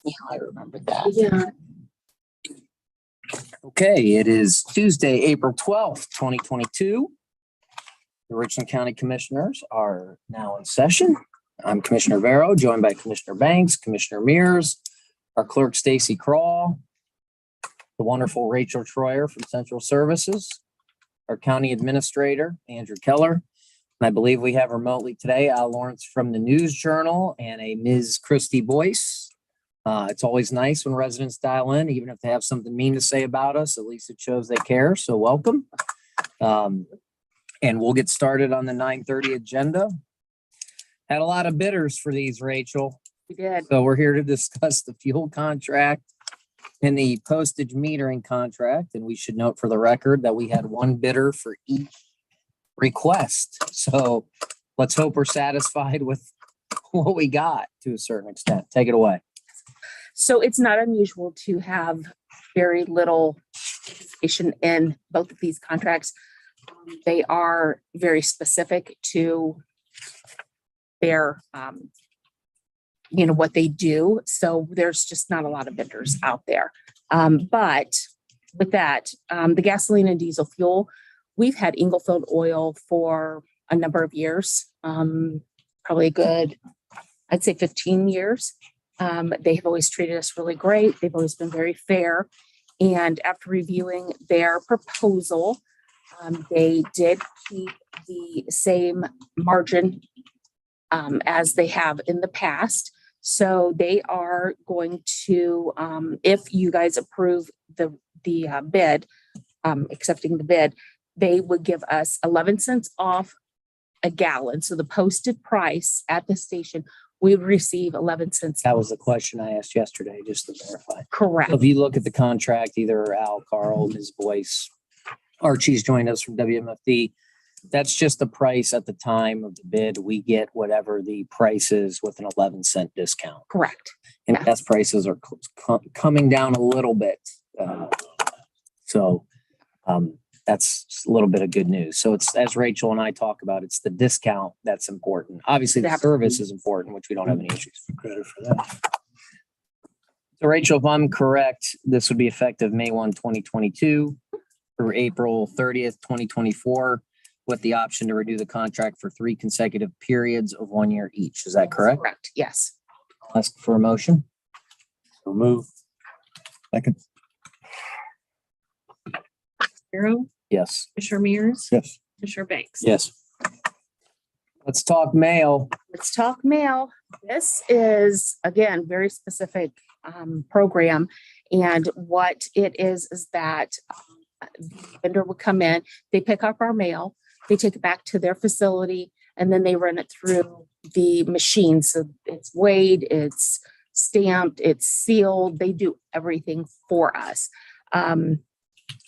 Yeah, I remember that. Yeah. Okay, it is Tuesday, April 12th, 2022. The Richland County Commissioners are now in session. I'm Commissioner Vero, joined by Commissioner Banks, Commissioner Mears, our clerk Stacy Crawl, the wonderful Rachel Troyer from Central Services, our county administrator, Andrew Keller. And I believe we have remotely today Al Lawrence from the News Journal and a Ms. Christy Boyce. It's always nice when residents dial in, even if they have something mean to say about us. At least it shows they care. So welcome. And we'll get started on the 9:30 agenda. Had a lot of bidders for these, Rachel. We did. So we're here to discuss the fuel contract and the postage metering contract. And we should note for the record that we had one bidder for each request. So let's hope we're satisfied with what we got to a certain extent. Take it away. So it's not unusual to have very little participation in both of these contracts. They are very specific to their, what they do. So there's just not a lot of vendors out there. But with that, the gasoline and diesel fuel, we've had Inglefield Oil for a number of years, probably a good, I'd say 15 years. They have always treated us really great. They've always been very fair. And after reviewing their proposal, they did keep the same margin as they have in the past. So they are going to, if you guys approve the bid, accepting the bid, they would give us 11 cents off a gallon. So the posted price at the station, we would receive 11 cents. That was the question I asked yesterday, just to verify. Correct. So if you look at the contract, either Al, Carl, Ms. Boyce, Archie's joined us from WMFD. That's just the price at the time of the bid. We get whatever the price is with an 11-cent discount. Correct. And Yeah. gas prices are coming down a little bit. So that's a little bit of good news. So it's, as Rachel and I talk about, it's the discount that's important. Obviously, the Absolutely. service is important, which we don't have any issues. Credit for that. So Rachel, if I'm correct, this would be effective May 1, 2022 through April 30th, 2024, with the option to renew the contract for 3 consecutive periods of 1 year each. Is that correct? Correct. Yes. I'll ask for a motion. So move. Second. Vero, Yes. Commissioner Mears, Yes. Commissioner Banks. Yes. Let's talk mail. Let's talk mail. This is, again, very specific program. And what it is that the vendor would come in, they pick up our mail, they take it back to their facility, and then they run it through the machine. So it's weighed, it's stamped, it's sealed. They do everything for us.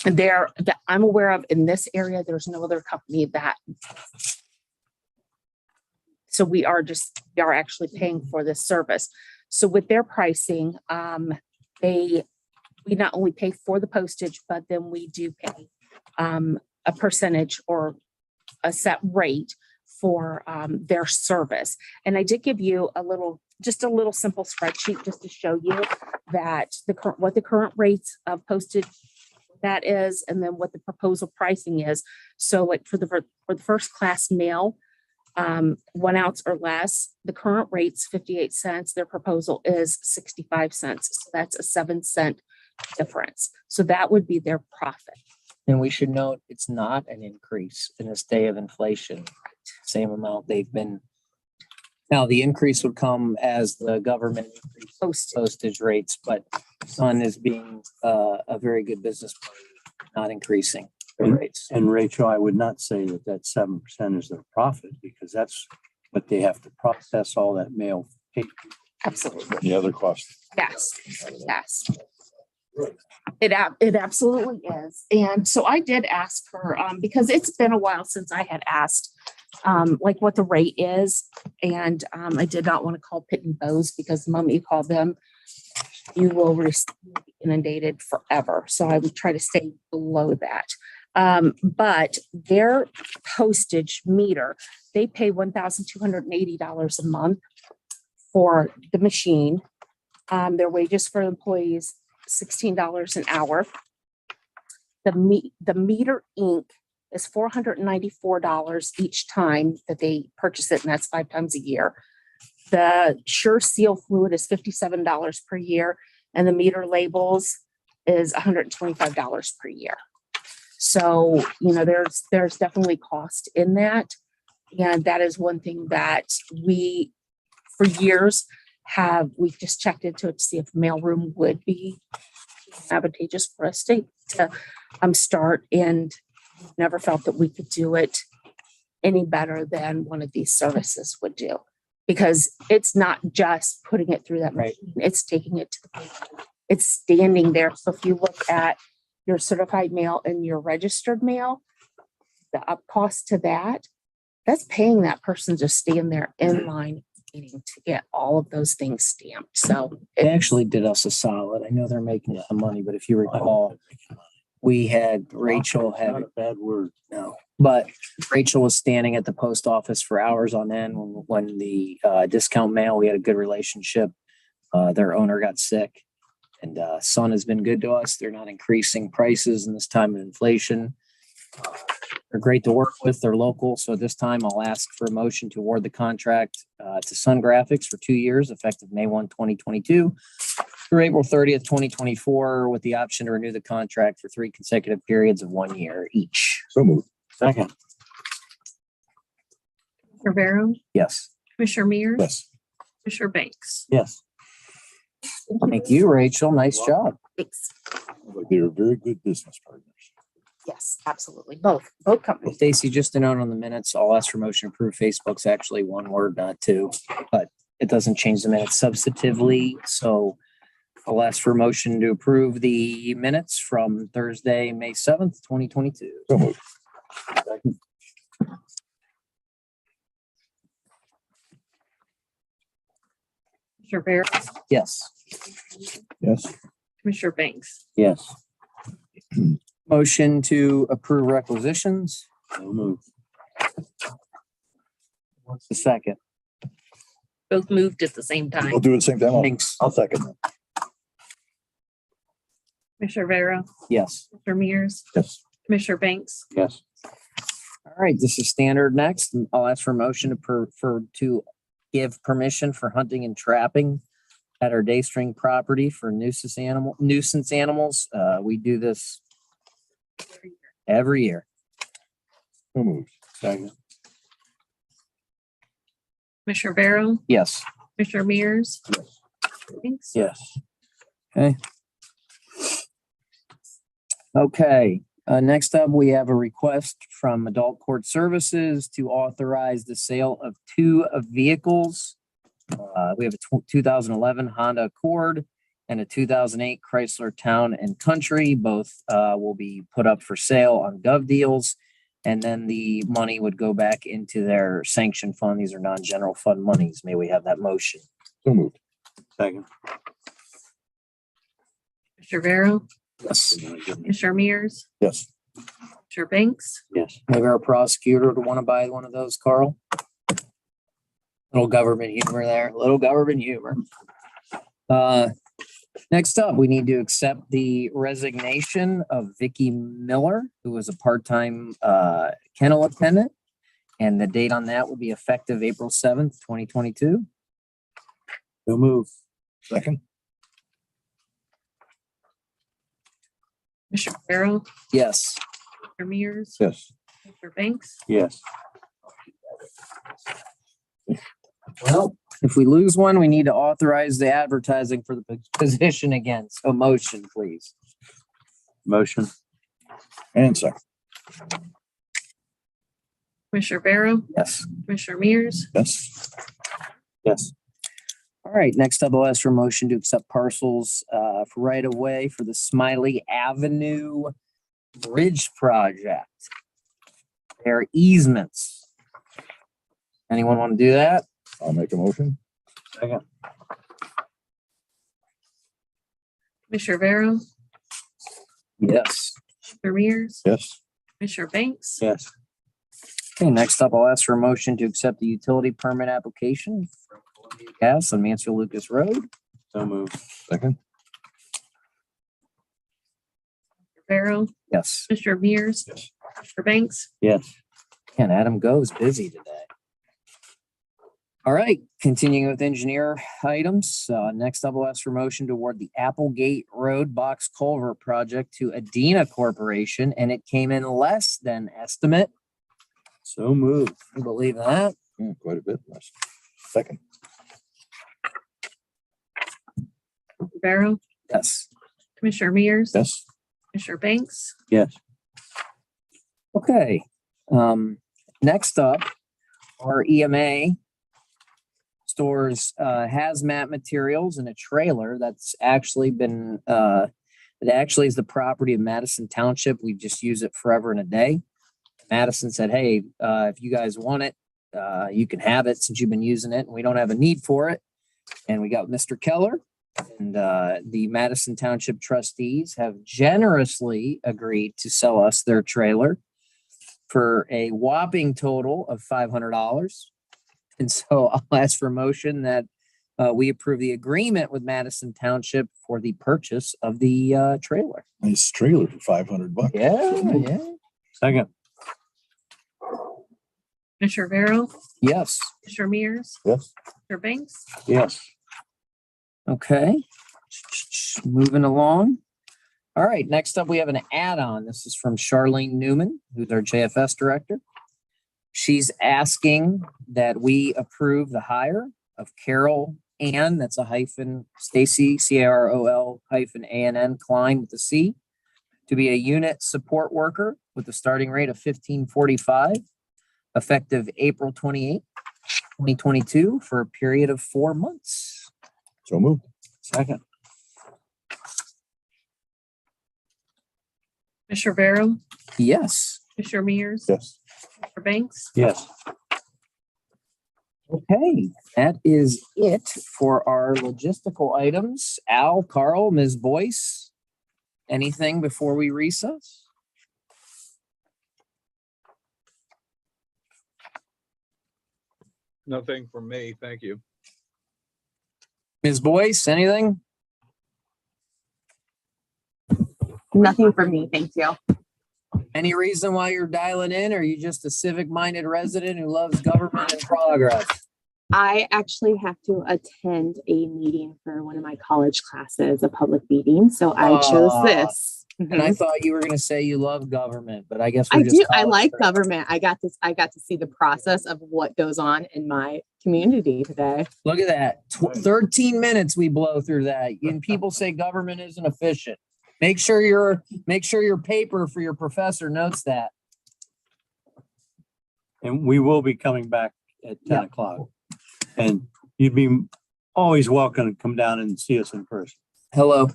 And that I'm aware of in this area, there's no other company that. So we are actually paying for this service. So with their pricing, we not only pay for the postage, but then we do pay a percentage or a set rate for their service. And I did give you just a little simple spreadsheet just to show you that what the current rates of postage that is, and then what the proposal pricing is. So like for the first class mail, 1 ounce or less, the current rate's 58 cents. Their proposal is 65 cents. So that's a 7-cent difference. So that would be their profit. And we should note it's not an increase in this day of inflation. Same amount they've been. Now, the increase would come as the government increases postage rates, but Sun is being a very good business partner, not increasing the rates. And Rachel, I would not say that 7% is their profit, because that's what they have to process all that mail. Absolutely. The other cost. Yes. Yes. It absolutely is. And so I did ask her, because it's been a while since I had asked like what the rate is. And I did not want to call Pitney Bowes, because the moment you call them, you will be inundated forever. So I would try to stay below that. But their postage meter, they pay $1,280 a month for the machine. Their wages for employees, $16 an hour. The meter ink is $494 each time that they purchase it, and that's 5 times a year. The Sure Seal fluid is $57 per year, and the meter labels is $125 per year. So, there's definitely cost in that. And that is one thing that we, for years, we've just checked into it to see if mailroom would be advantageous for us to start, and never felt that we could do it any better than one of these services would do. Because it's not just putting it through that Right. machine, it's taking it to the paper. It's standing there. So if you look at your certified mail and your registered mail, the up cost to that's paying that person to stand there in line waiting to get all of those things stamped. So They actually did us a solid. I know they're making some money, but if you recall, we had Rachel Not had, a bad word. no, but Rachel was standing at the post office for hours on end when the discount mail, we had a good relationship. Their owner got sick, and Sun has been good to us. They're not increasing prices in this time of inflation. They're great to work with. They're local. So this time I'll ask for a motion to award the contract to Sun Graphics for 2 years, effective May 1, 2022 through April 30th, 2024, with the option to renew the contract for 3 consecutive periods of 1 year each. So moved. Second. Rivera, Yes. Commissioner Mears, Yes. Commissioner Banks. Yes. Thank you, Rachel. Nice job. thanks. They're very good business partners. Yes, absolutely. Both companies. Stacy, just a note on the minutes, I'll ask for motion to approve. Facebook's actually 1 word, not 2, but it doesn't change the minutes substantively. So I'll ask for motion to approve the minutes from Thursday, May 7th, 2022. So moved. Commissioner Rivera, Yes. Yes. Commissioner Banks. Yes. Motion to approve requisitions. So moved. What's the second? Both moved at the same time. We'll do it the same time. Thanks. I'll second that. Commissioner Rivera, Yes. Commissioner Mears, Yes. Commissioner Banks. Yes. All right, this is standard next. I'll ask for a motion to give permission for hunting and trapping at our Daystring property for nuisance animals. We do this every year. So moved. Second. Commissioner Rivera, Yes. Commissioner Mears. Banks. Yes. Okay, next up, we have a request from Adult Court Services to authorize the sale of 2 vehicles. We have a 2011 Honda Accord and a 2008 Chrysler Town and Country. Both will be put up for sale on Gov Deals. And then the money would go back into their sanction fund. These are non-general fund monies. May we have that motion? So moved. Second. Commissioner Rivera, Yes. Commissioner Mears, Yes. Commissioner Banks. Yes. Maybe our prosecutor would want to buy one of those, Carl? Little government humor there, little government humor. Next up, we need to accept the resignation of Vicki Miller, who was a part-time kennel attendant. And the date on that will be effective April 7th, 2022. So moved. Second. Commissioner Rivera, Yes. Commissioner Mears, Yes. Commissioner Banks. Yes. Well, if we lose one, we need to authorize the advertising for the position again. So motion, please. Motion. And second. Commissioner Rivera, Yes. Commissioner Mears, Yes. Yes. All right, next up, I'll ask for a motion to accept parcels for right of way for the Smiley Avenue Bridge Project. They're easements. Anyone want to do that? I'll make a motion. Second. Commissioner Rivera, Yes. Commissioner Mears, Yes. Commissioner Banks. Yes. Okay, next up, I'll ask for a motion to accept the utility permit application for Columbia Gas on Mansfield Lucas Road. So moved. Second. Barrow, Yes. Commissioner Mears, Yes. Commissioner Banks, Yes. And Adam goes busy today. All right, continuing with engineer items. Next up, we'll ask for motion to award the Applegate Road Box Culvert Project to Adena Corporation, and it came in less than estimate. So moved. You believe that? Quite a bit less. Second. Barrow, Yes. Commissioner Mears, Yes. Commissioner Banks, Yes. Okay. Next up, our EMA stores hazmat materials in a trailer that's actually been it actually is the property of Madison Township. We just use it forever and a day. Madison said, hey, if you guys want it, you can have it since you've been using it and we don't have a need for it. And we got Mr. Keller and the Madison Township trustees have generously agreed to sell us their trailer for a whopping total of $500. And so I'll ask for a motion that we approve the agreement with Madison Township for the purchase of the trailer. Nice trailer for $500. Yeah. Second. Commissioner Barrow, Yes. Commissioner Mears, Yes. Commissioner Banks, Yes. Okay. Moving along. All right. Next up, we have an add-on. This is from Charlene Newman, who's our JFS director. She's asking that we approve the hire of Carol Ann, that's a hyphen, Stacy, Carol hyphen ANN Klein with a C, to be a unit support worker with a starting rate of $15.45, effective April 28th, 2022, for a period of 4 months. So moved. Second. Commissioner Barrow, Yes. Commissioner Mears, Yes. Commissioner Banks, Yes. Okay, that is it for our logistical items. Al, Carl, Ms. Boyce, anything before we recess? Nothing from me, thank you. Ms. Boyce, anything? Nothing for me, thank you. Any reason why you're dialing in? Or are you just a civic-minded resident who loves government and progress? I actually have to attend a meeting for one of my college classes, a public meeting. So I chose Aw. this. And I thought you were going to say you love government, but I guess I we're just do. I college like friends. government. I got to see the process of what goes on in my community today. Look at that. 13 minutes we blow through that. And people say government isn't efficient. Make sure your paper for your professor notes that. And we will be coming back at 10 Yeah. o'clock. And you'd be always welcome to come down and see us in person. Hello.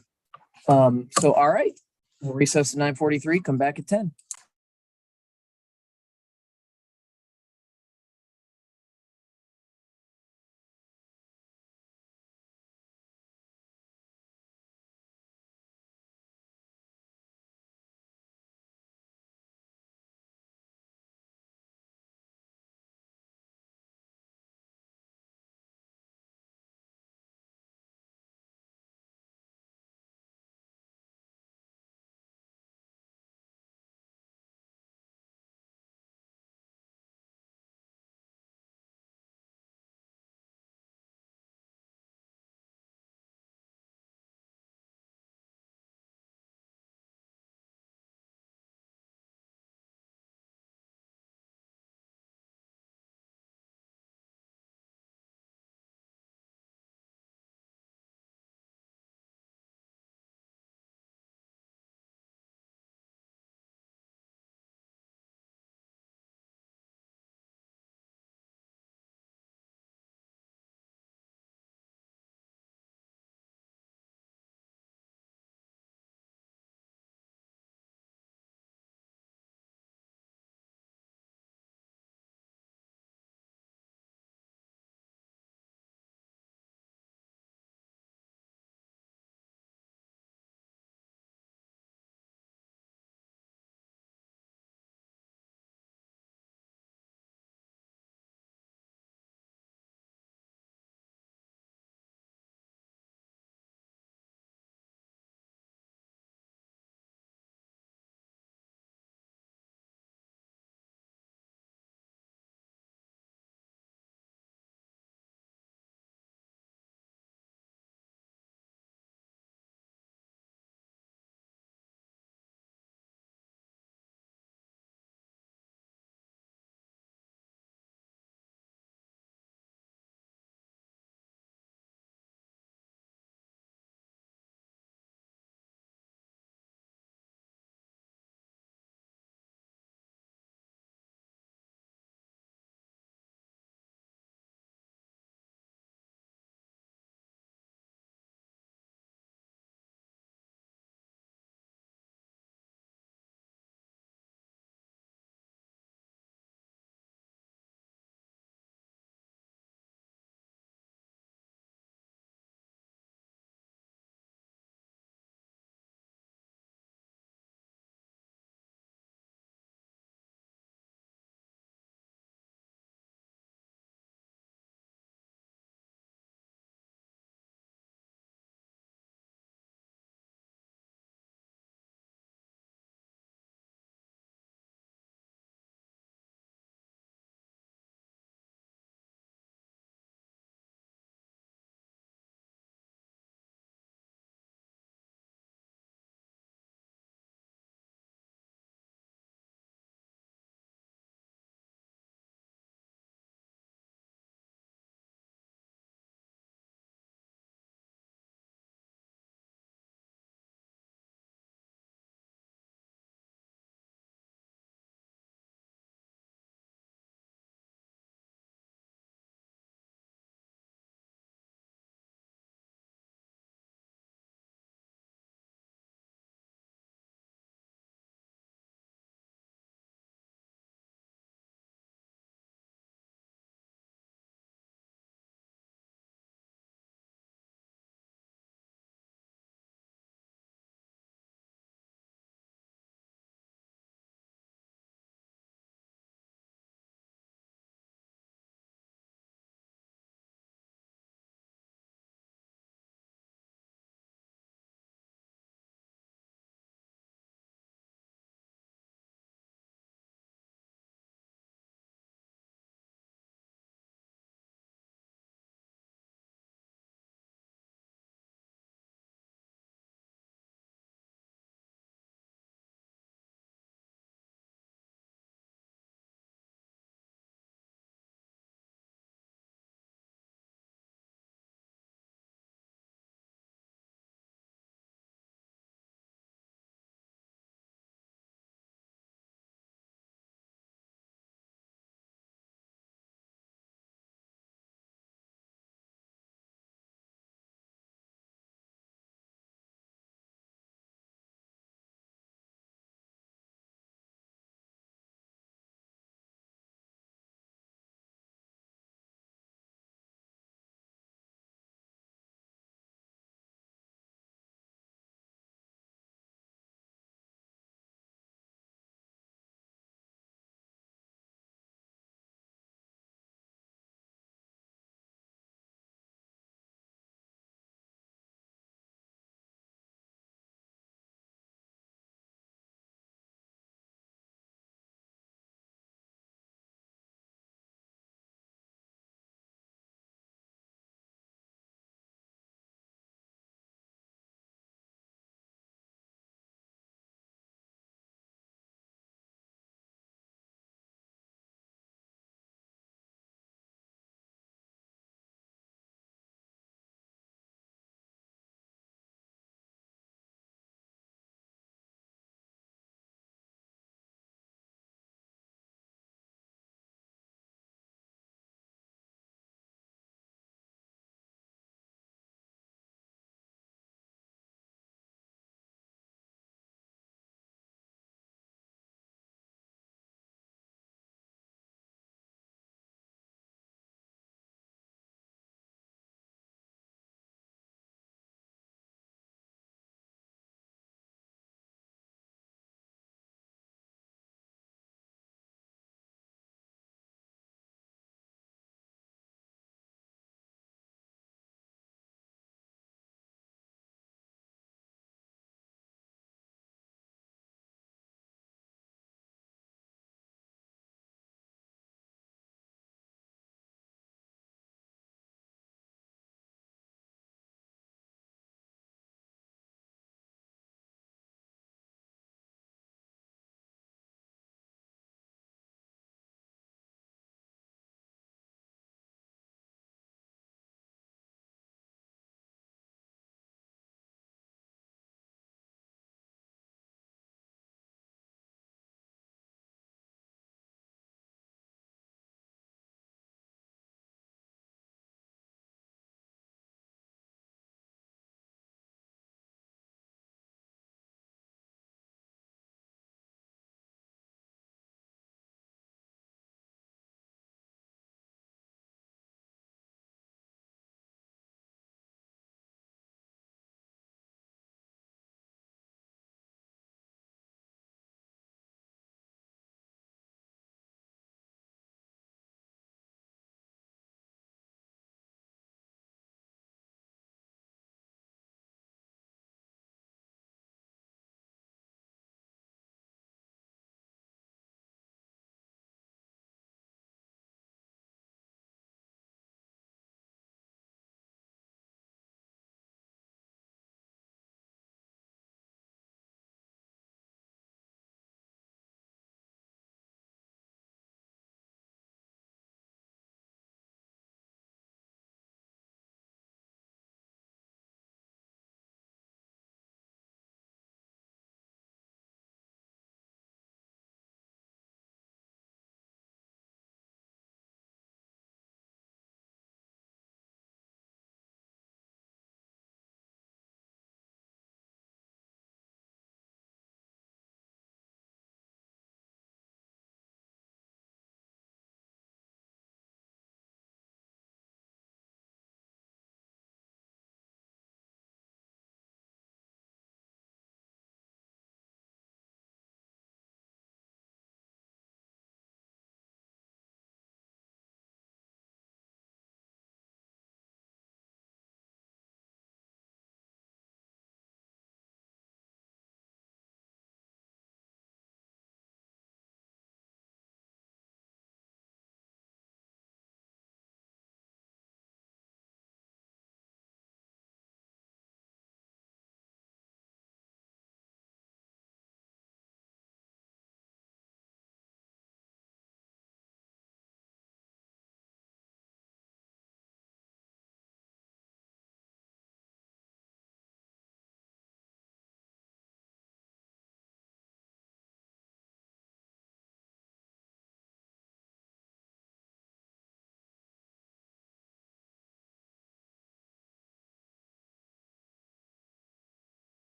So all right. We'll recess at 9:43, come back at 10.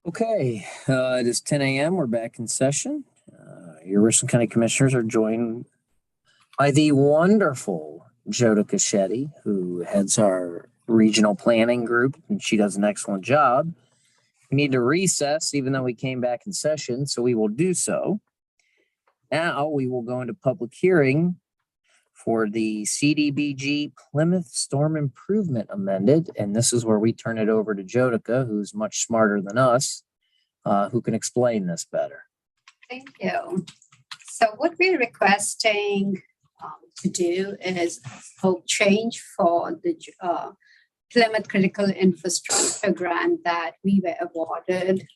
Okay, it is 10 a.m. We're back in session. Your Richland County Commissioners are joined by the wonderful Jodica Shetty, who heads our regional planning group, and she does an excellent job. We need to recess, even though we came back in session, so we will do so. Now we will go into public hearing for the Cdbg Plymouth Storm Improvement Amended, and this is where we turn it over to Jodica, who's much smarter than us, who can explain this better. Thank you. So what we're requesting to do is a scope change for the Plymouth Critical Infrastructure Grant that we were awarded.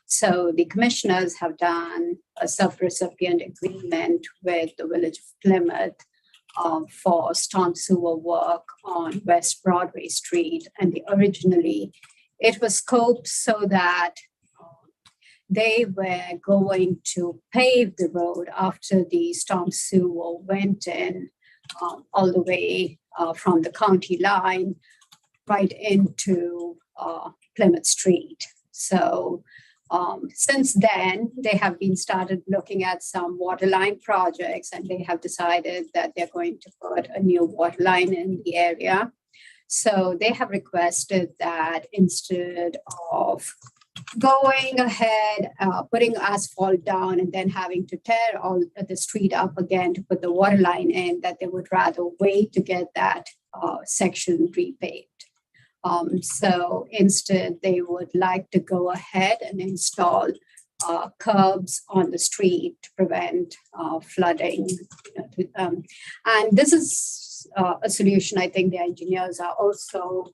So the commissioners have done a sub-recipient agreement with the Village of Plymouth for storm sewer work on West Broadway Street. And originally it was scoped so that they were going to pave the road after the storm sewer went in all the way from the county line right into Plymouth Street. So since then, they have been started looking at some waterline projects, and they have decided that they're going to put a new waterline in the area. So they have requested that instead of going ahead, putting asphalt down and then having to tear all the street up again to put the water line in, that they would rather wait to get that section repaved. So instead, they would like to go ahead and install curbs on the street to prevent flooding. And this is a solution I think the engineers are also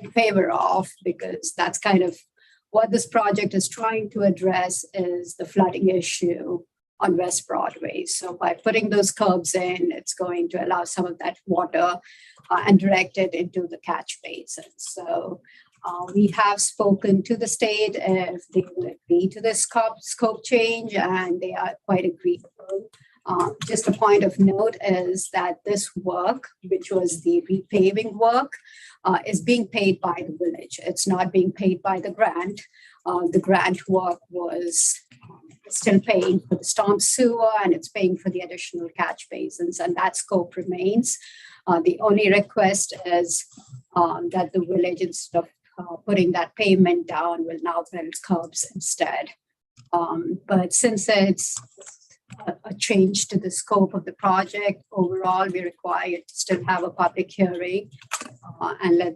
in favor of, because that's kind of what this project is trying to address, is the flooding issue on West Broadway. So by putting those curbs in, it's going to allow some of that water and direct it into the catch basins. So we have spoken to the state if they will agree to this scope change, and they are quite agreeable. Just a point of note is that this work, which was the repaving work, is being paid by the village. It's not being paid by the grant. The grant work was still paying for the storm sewer, and it's paying for the additional catch basins, and that scope remains. The only request is that the village, instead of putting that payment down, will now build curbs instead. But since it's a change to the scope of the project, overall, we're required to still have a public hearing and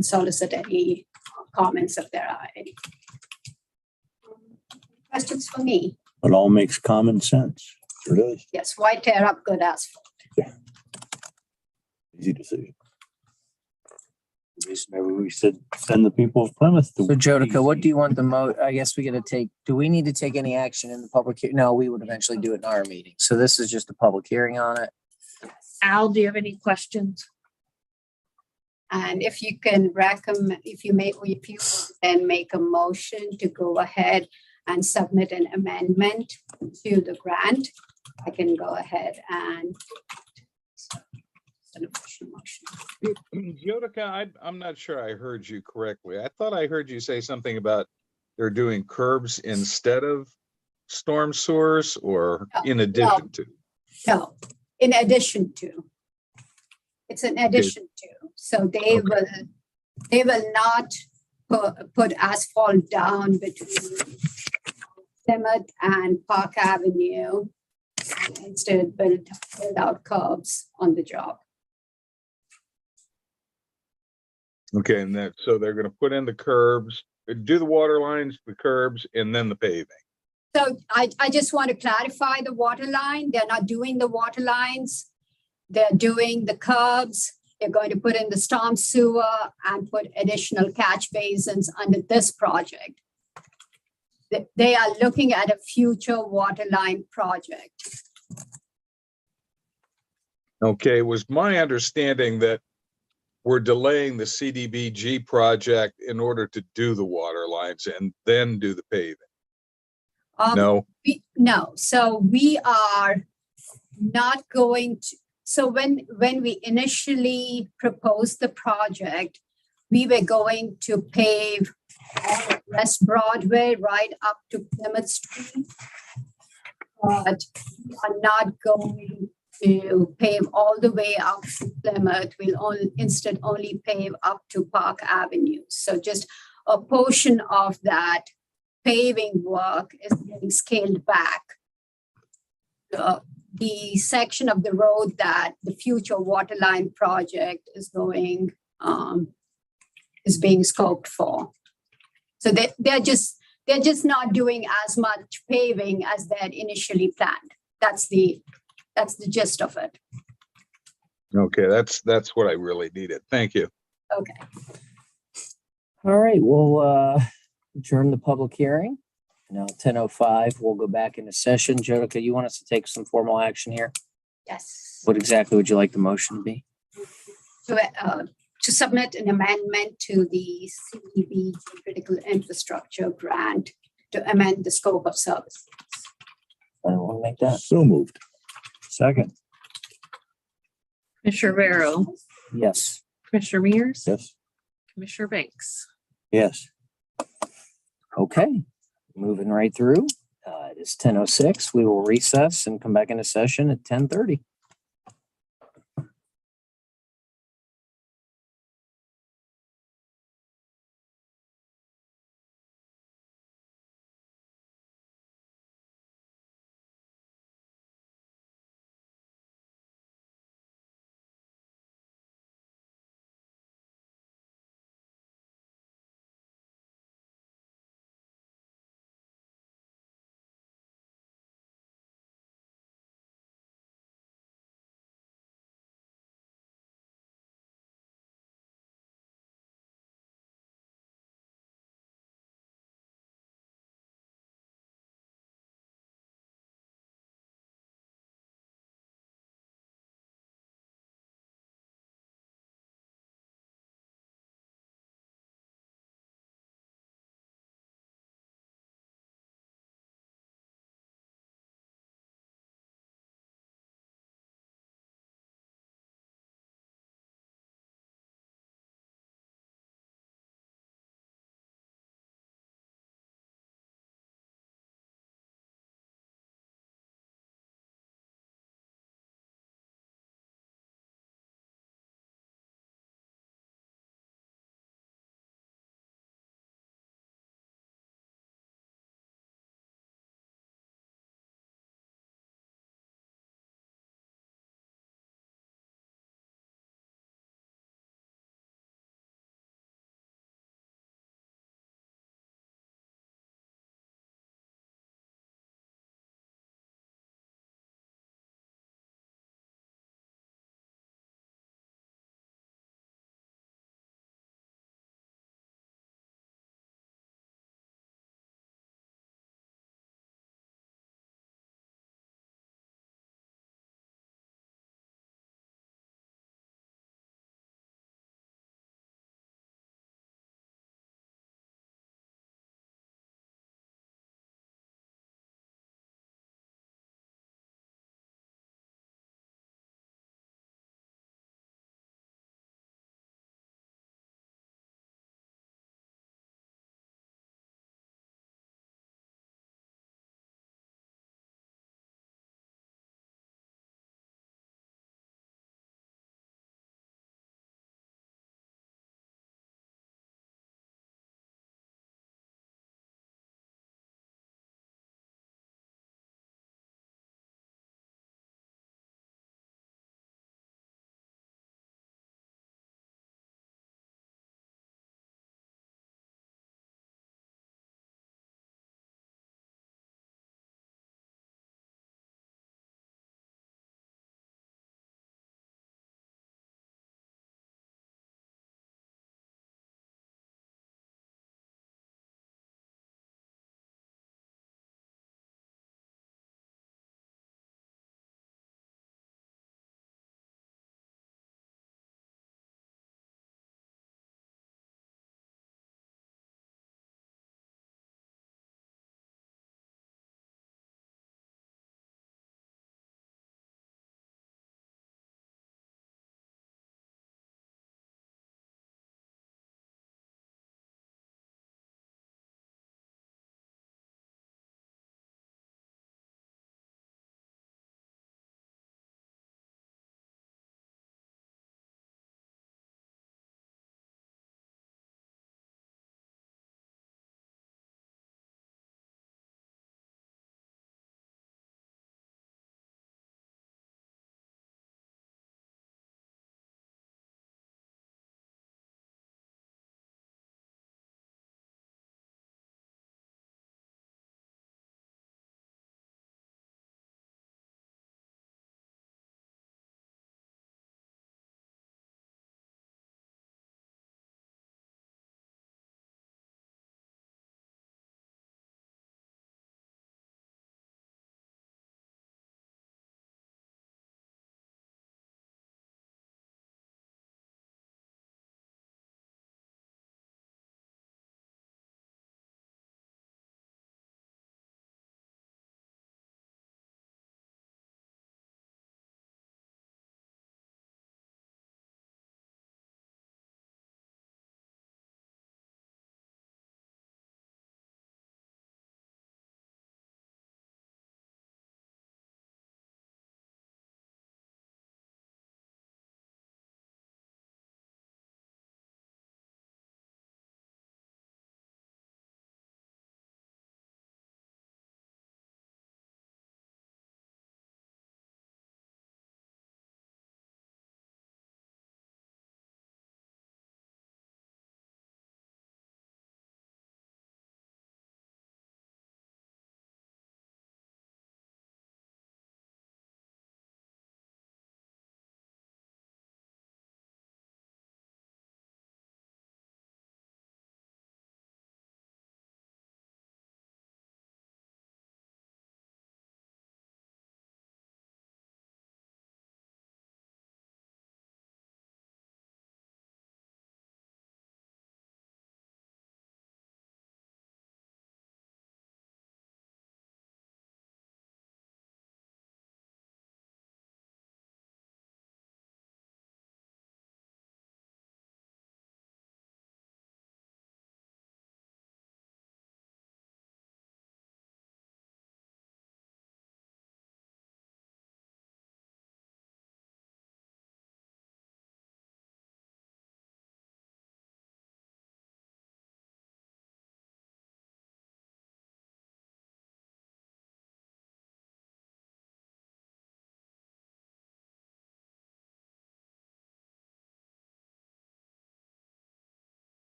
solicit any comments if there are any. Questions for me? It all makes common sense. Sure does. Yes, why tear up good asphalt? Easy decision. Maybe we should send the people of Plymouth to. So Jodica, what do you want I guess we gotta take, do we need to take any action in the public? No, we would eventually do it in our meeting. So this is just a public hearing on it. Al, do you have any questions? And if you can recommend, if you then make a motion to go ahead and submit an amendment to the grant, I can go ahead and an official motion. Jodica, I'm not sure I heard you correctly. I thought I heard you say something about they're doing curbs instead of storm sewers, or in addition to? No, in addition to. It's an addition to. So they will not put asphalt down between Plymouth and Park Avenue, and instead build out curbs on the job. Okay, and so they're going to put in the curbs, do the water lines, the curbs, and then the paving. So I just want to clarify the water line. They're not doing the water lines. They're doing the curbs. They're going to put in the storm sewer and put additional catch basins under this project. They are looking at a future water line project. Okay, it was my understanding that we're delaying the CDBG project in order to do the water lines and then do the paving. No? No. So we are not going to. So when we initially proposed the project, we were going to pave West Broadway right up to Plymouth Street. But we are not going to pave all the way up to Plymouth. Instead only pave up to Park Avenue. So just a portion of that paving work is getting scaled back. The section of the road that the future waterline project is going, is being scoped for. So they're just not doing as much paving as they had initially planned. That's the gist of it. Okay, that's what I really needed. Thank you. Okay. All right, we'll adjourn the public hearing. Now 10:05, we'll go back into session. Jodica, you want us to take some formal action here? Yes. What exactly would you like the motion to be? To submit an amendment to the Cdbg critical infrastructure grant to amend the scope of services. I want to make that. So moved. Second, Commissioner Barrow, Yes. Commissioner Mears, Yes. Commissioner Banks. yes. Okay, moving right through. It is 10:06. We will recess and come back into session at 10:30.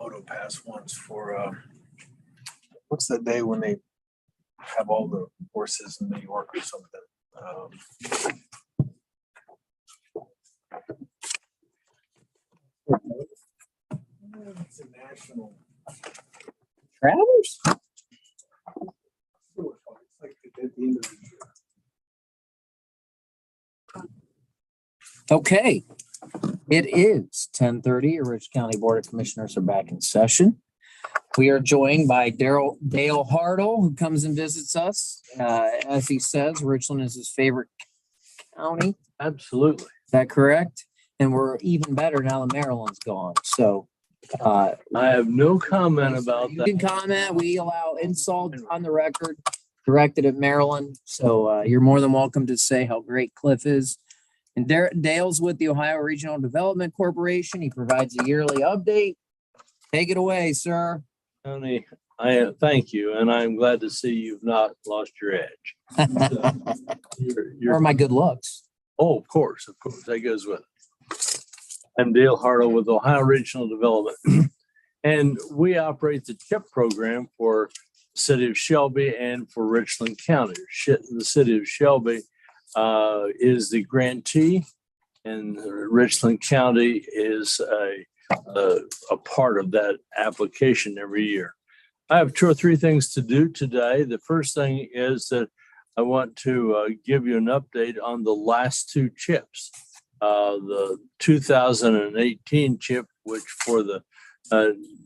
Auto pass once for, what's that day when they have all the horses in New York or something? It's a national. Travelers? It's like at the end of the year. Okay. It is 10:30. Rich County Board of Commissioners are back in session. We are joined by Dale Hartle, who comes and visits us. As he says, Richland is his favorite county. Absolutely. Is that correct? And we're even better now that Maryland's gone. So I have no comment about you that. can comment. We allow insult on the record directed at Maryland. So you're more than welcome to say how great Cliff is. And Dale's with the Ohio Regional Development Corporation. He provides a yearly update. Take it away, sir. Tony, thank you, and I'm glad to see you've not lost your edge. Or my good looks. Oh, of course, that goes with it. I'm Dale Hartle with Ohio Regional Development, and we operate the CHIP program for the city of Shelby and for Richland County. The city of Shelby is the grantee, and Richland County is a part of that application every year. I have 2 or 3 things to do today. The first thing is that I want to give you an update on the last 2 CHIPs. The 2018 CHIP, which for the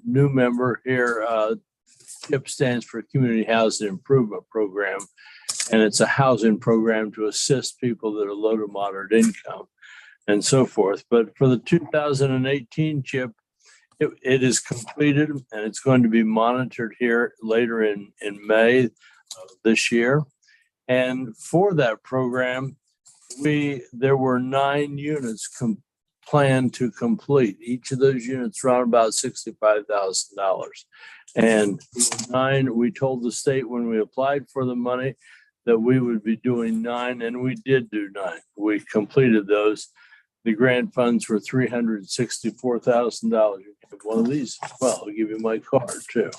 new member here, CHIP stands for Community Housing Improvement Program, and it's a housing program to assist people that are low to moderate income and so forth. But for the 2018 CHIP, it is completed, and it's going to be monitored here later in May of this year. And for that program, there were 9 units planned to complete. Each of those units around about $65,000. And 9, we told the state when we applied for the money that we would be doing 9, and we did do 9. We completed those. The grant funds were $364,000. You have one of these as well. I'll give you my card too.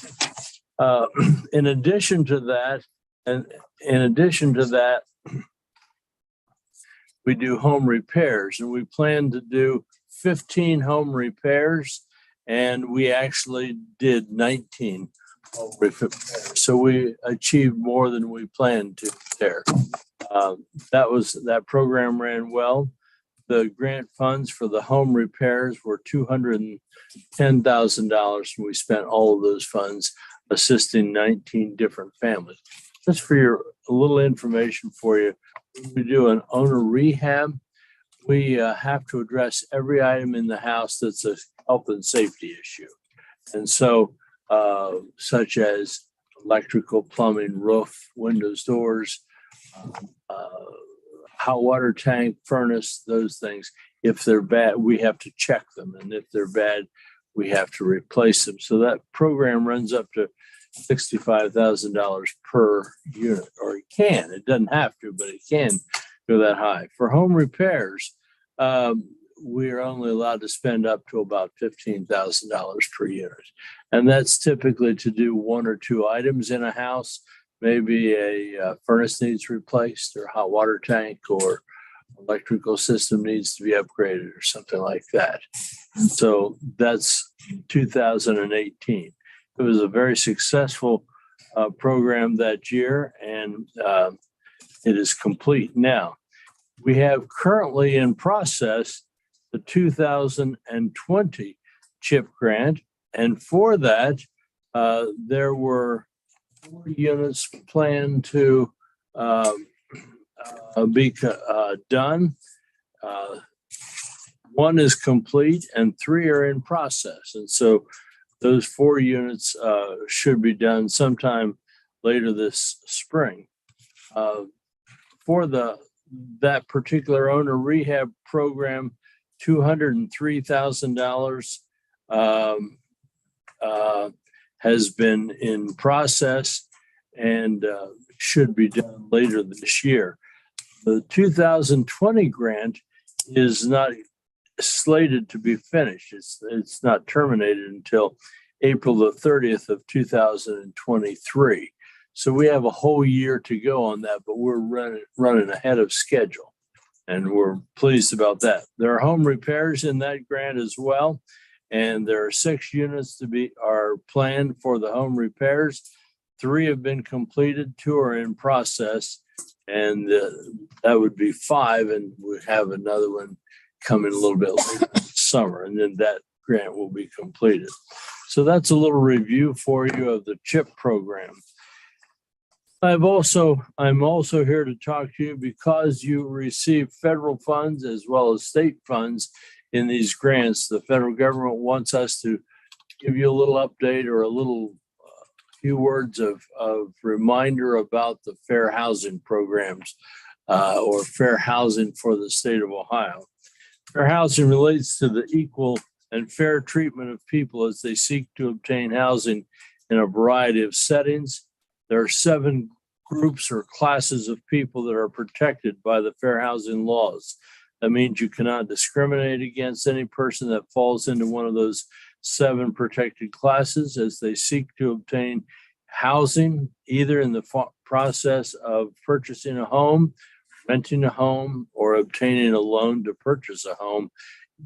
In addition to that, we do home repairs, and we plan to do 15 home repairs, and we actually did 19 home repairs. So we achieved more than we planned to there. That program ran well. The grant funds for the home repairs were $210,000, and we spent all of those funds assisting 19 different families. Just for a little information for you, when we do an owner rehab, we have to address every item in the house that's a health and safety issue. And so, such as electrical, plumbing, roof, windows, doors, hot water tank, furnace, those things. If they're bad, we have to check them. And if they're bad, we have to replace them. So that program runs up to $65,000 per unit, or it can. It doesn't have to, but it can go that high. For home repairs, we are only allowed to spend up to about $15,000 per unit. And that's typically to do 1 or 2 items in a house. Maybe a furnace needs replaced, or hot water tank, or electrical system needs to be upgraded, or something like that. So that's 2018. It was a very successful program that year, and it is complete now. We have currently in process the 2020 CHIP grant, and for that, there were 4 units planned to be done. 1 is complete, and 3 are in process. And so those 4 units should be done sometime later this spring. For that particular owner rehab program, $203,000 has been in process and should be done later this year. The 2020 grant is not slated to be finished. It's not terminated until April the 30th of 2023. So we have a whole year to go on that, but we're running ahead of schedule, and we're pleased about that. There are home repairs in that grant as well, and there are 6 units are planned for the home repairs. 3 have been completed, 2 are in process, and that would be 5, and we have another one coming a little bit later this summer, and then that grant will be completed. So that's a little review for you of the CHIP program. I'm also here to talk to you because you receive federal funds as well as state funds in these grants. The federal government wants us to give you a little update or a little few words of reminder about the fair housing programs or fair housing for the state of Ohio. Fair housing relates to the equal and fair treatment of people as they seek to obtain housing in a variety of settings. There are 7 groups or classes of people that are protected by the fair housing laws. That means you cannot discriminate against any person that falls into one of those 7 protected classes as they seek to obtain housing, either in the process of purchasing a home, renting a home, or obtaining a loan to purchase a home.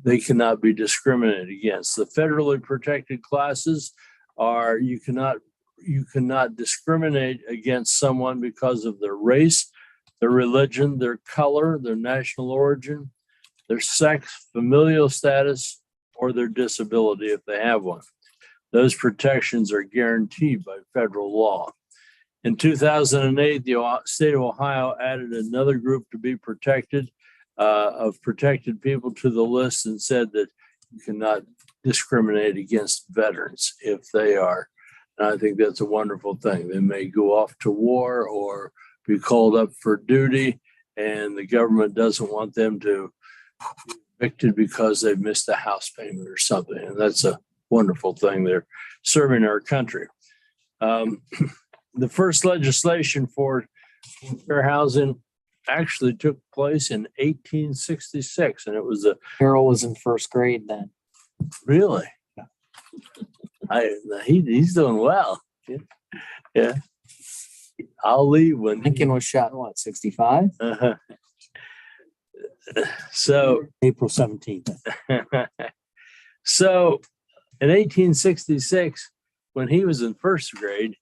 They cannot be discriminated against. The federally protected classes are you cannot discriminate against someone because of their race, their religion, their color, their national origin, their sex, familial status, or their disability if they have one. Those protections are guaranteed by federal law. In 2008, the state of Ohio added another group to be protected, of protected people to the list, and said that you cannot discriminate against veterans if they are. And I think that's a wonderful thing. They may go off to war or be called up for duty, and the government doesn't want them to be evicted because they've missed a house payment or something. And that's a wonderful thing. They're serving our country. The first legislation for fair housing actually took place in 1866, and it was Carol was in first grade then. really. He's doing well. Yeah. I'll leave when Lincoln was shot in what, 65? So April 17th. So in 1866, when he was in first grade,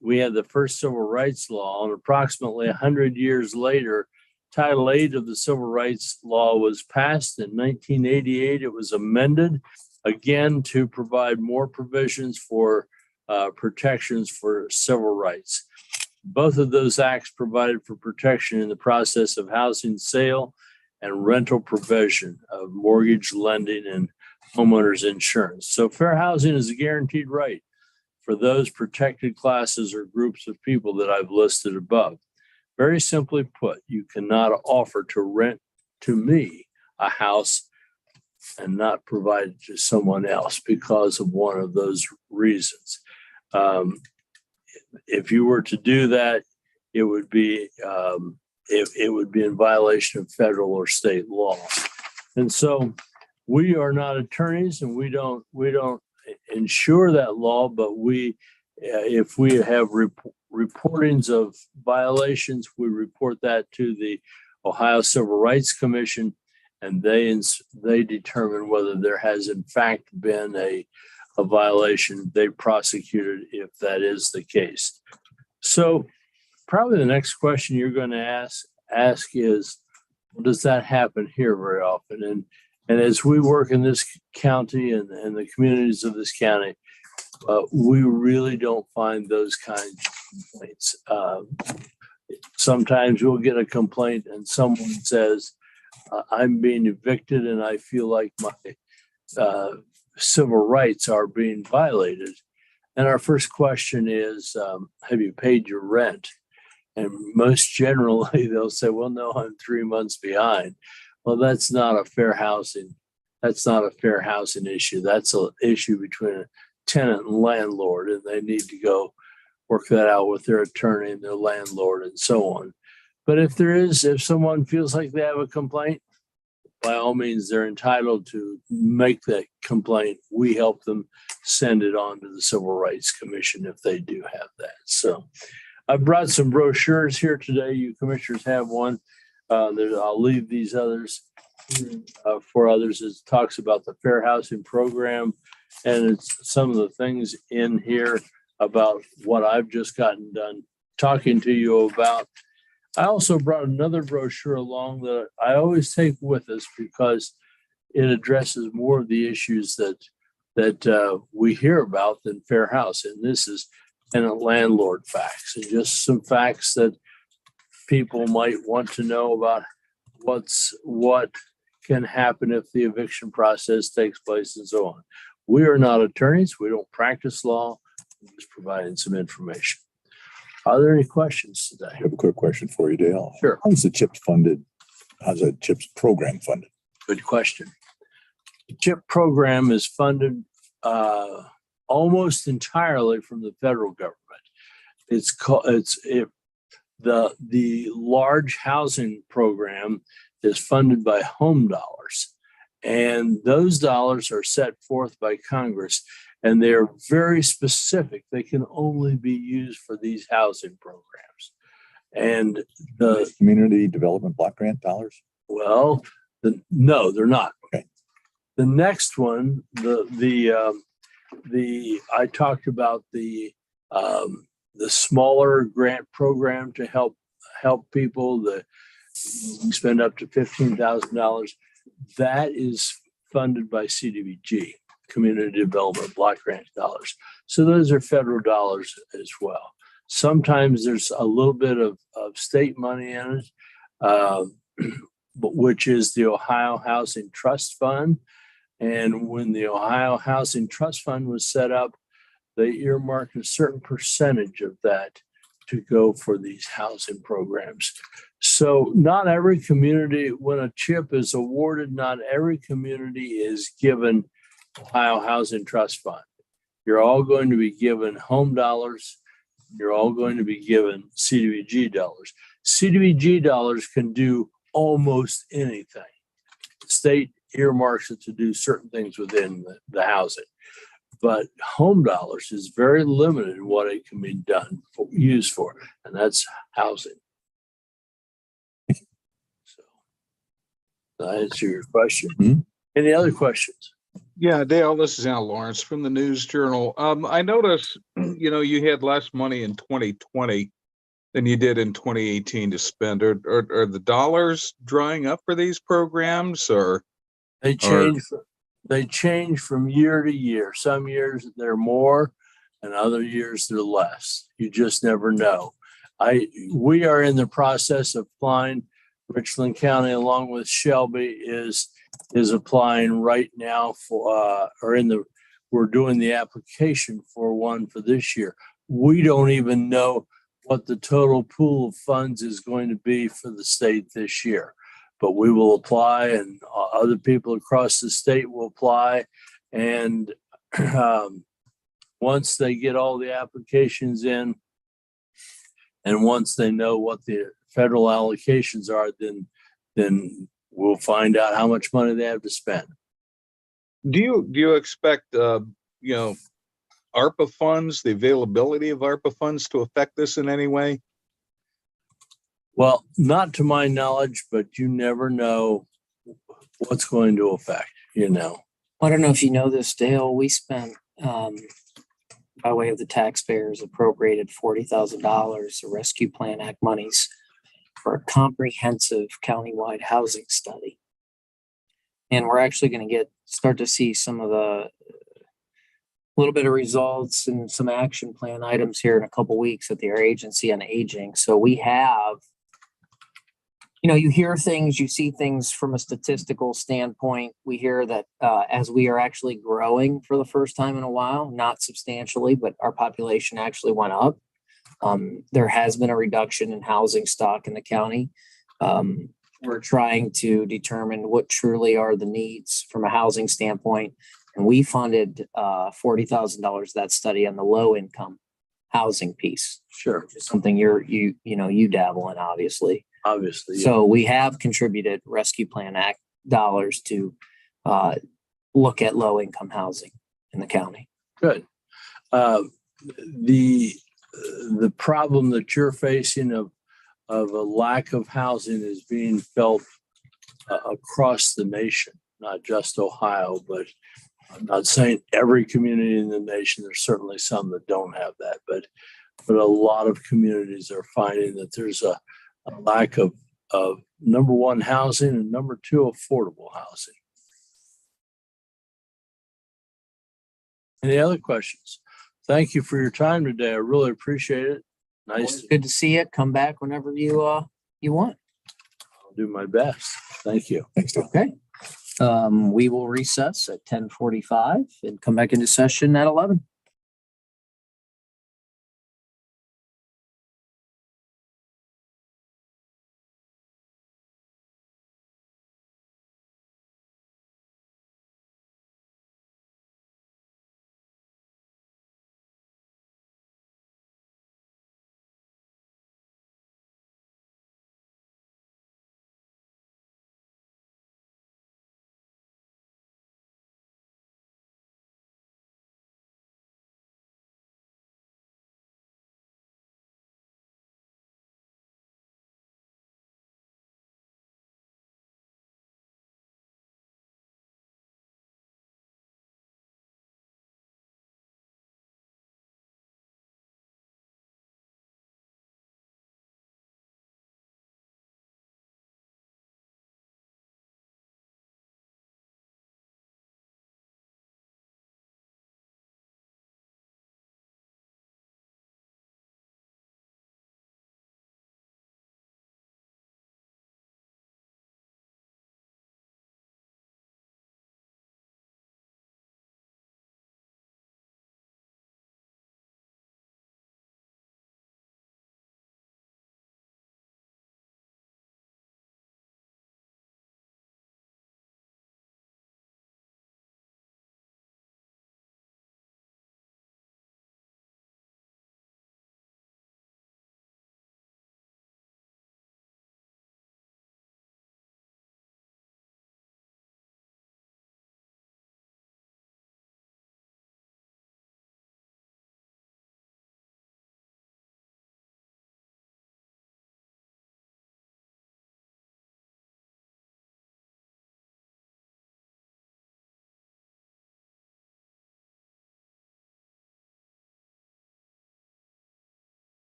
we had the first civil rights law, and approximately 100 years later, Title VIII of the Civil Rights Law was passed. In 1988, it was amended again to provide more provisions for protections for civil rights. Both of those acts provided for protection in the process of housing sale and rental provision of mortgage lending and homeowners insurance. So fair housing is a guaranteed right for those protected classes or groups of people that I've listed above. Very simply put, you cannot offer to rent to me a house and not provide it to someone else because of one of those reasons. If you were to do that, it would be in violation of federal or state law. And so we are not attorneys, and we don't ensure that law, but if we have reportings of violations, we report that to the Ohio Civil Rights Commission, and they determine whether there has in fact been a violation. They prosecute it if that is the case. So probably the next question you're going to ask is, well, does that happen here very often? And as we work in this county and the communities of this county, we really don't find those kinds of complaints. Sometimes we'll get a complaint and someone says, I'm being evicted and I feel like my civil rights are being violated. And our first question is, have you paid your rent? And most generally they'll say, well, no, I'm 3 months behind. Well, that's not a fair housing. That's not a fair housing issue. That's an issue between a tenant and landlord, and they need to go work that out with their attorney and their landlord and so on. But if someone feels like they have a complaint, by all means, they're entitled to make that complaint. We help them send it on to the Civil Rights Commission if they do have that. So I brought some brochures here today. You commissioners have one. I'll leave these others for others. It talks about the fair housing program, and it's some of the things in here about what I've just gotten done talking to you about. I also brought another brochure along that I always take with us because it addresses more of the issues that we hear about than fair house. And this is tenant landlord facts, and just some facts that people might want to know about what can happen if the eviction process takes place and so on. We are not attorneys. We don't practice law. We're just providing some information. Are there any questions today? I have a quick question for you, Dale. Sure. How's the CHIPS funded? How's the CHIPS program funded? Good question. The CHIP program is funded almost entirely from the federal government. The large housing program is funded by home dollars, and those dollars are set forth by Congress, and they're very specific. They can only be used for these housing programs. And the Community Development Block Grant dollars? no, they're not. Okay. The next one, I talked about the smaller grant program to help people. You spend up to $15,000. That is funded by Cdbg, Community Development Block Grant dollars. So those are federal dollars as well. Sometimes there's a little bit of state money in it, which is the Ohio Housing Trust Fund. And when the Ohio Housing Trust Fund was set up, they earmarked a certain percentage of that to go for these housing programs. So not every community, when a CHIP is awarded, not every community is given Ohio Housing Trust Fund. You're all going to be given home dollars. You're all going to be given CDBG dollars. CDBG dollars can do almost anything. The state earmarks it to do certain things within the housing. But home dollars is very limited in what it can be used for, and that's housing. So, I answer your question. Mm-hmm. Any other questions? Yeah, Dale, this is Al Lawrence from the News Journal. I noticed, you had less money in 2020 than you did in 2018 to spend. Are the dollars drying up for these programs, or They change from year to year. Some years they're more, and other years they're less. You just never know. We are in the process of applying. Richland County, along with Shelby, is applying right now for we're doing the application for one for this year. We don't even know what the total pool of funds is going to be for the state this year, but we will apply, and other people across the state will apply. And once they get all the applications in, and once they know what the federal allocations are, then we'll find out how much money they have to spend. do you expect ARPA funds, the availability of ARPA funds, to affect this in any way? Well, not to my knowledge, but you never know what's going to affect, I don't know if you know this, Dale, we spent, by way of the taxpayers, appropriated $40,000 of Rescue Plan Act monies for a comprehensive countywide housing study. And we're actually going to start to see some of the little bit of results and some action plan items here in a couple weeks at the Agency on Aging. So we have, you hear things, you see things from a statistical standpoint. We hear that as we are actually growing for the first time in a while, not substantially, but our population actually went up. There has been a reduction in housing stock in the county. We're trying to determine what truly are the needs from a housing standpoint. And we funded $40,000 that study on the low income housing piece. Sure. Which is something you dabble in, obviously. Obviously. So we have contributed Rescue Plan Act dollars to look at low income housing in the county. Good. The problem that you're facing of a lack of housing is being felt across the nation, not just Ohio, but I'm not saying every community in the nation. There's certainly some that don't have that, but a lot of communities are finding that there's a lack of number one, housing, and number two, affordable housing. Any other questions? Thank you for your time today. I really appreciate it. Nice to Good to see you. Come back whenever you want. do my best. Thank you. Thanks, Dale. Okay. We will recess at 10:45 and come back into session at 11.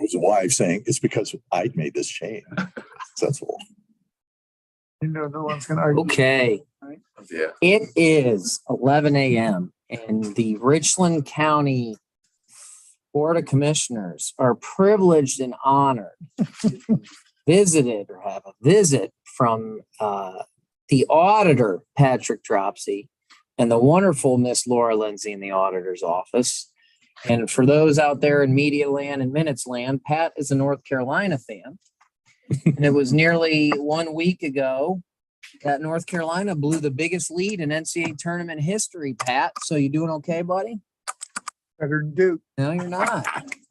His wife saying, it's because I made this change. That's all. You know, no one's gonna argue. Okay. Yeah. It is 11 a.m. and the Richland County Board of Commissioners are privileged and honored to visited or have a visit from the auditor, Patrick Dropsy, and the wonderful Miss Laura Lindsay in the auditor's office. And for those out there in Media Land and Minutes Land, Pat is a North Carolina fan. And it was nearly 1 week ago that North Carolina blew the biggest lead in NCAA tournament history, Pat. So you doing okay, buddy? Better than Duke. No, you're not.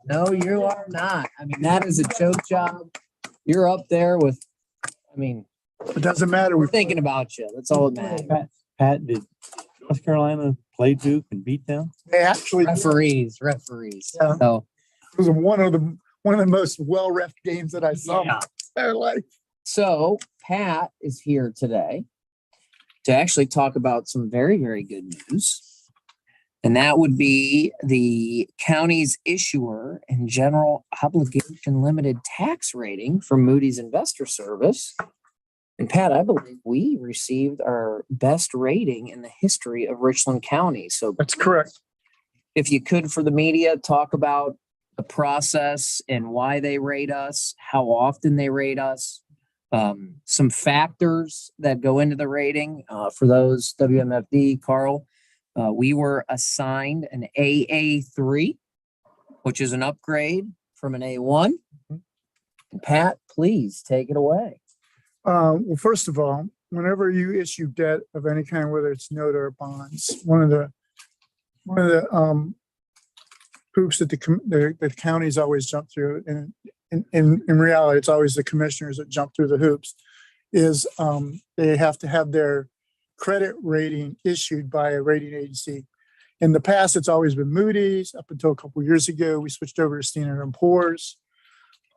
No, you are not. I mean, that is a choke job. You're up there with, I mean, It doesn't matter. we're thinking about you. That's all that matters. Pat, did North Carolina play Duke and beat them? They actually, it Referees. Yeah. So, was one of the most well-ref games that I saw in yeah. my entire life. So Pat is here today to actually talk about some very, very good news. And that would be the county's issuer and general obligation limited tax rating from Moody's Investor Service. And Pat, I believe we received our best rating in the history of Richland County. So That's correct. if you could, for the media, talk about the process and why they rate us, how often they rate us, some factors that go into the rating. For those WMFD, Carl, we were assigned an AA3, which is an upgrade from an A1. And Pat, please take it away. Well, first of all, whenever you issue debt of any kind, whether it's note or bonds, one of the hoops that the counties always jump through, and in reality, it's always the commissioners that jump through the hoops, is they have to have their credit rating issued by a rating agency. In the past, it's always been Moody's. Up until a couple of years ago, we switched over to Standard & Poor's.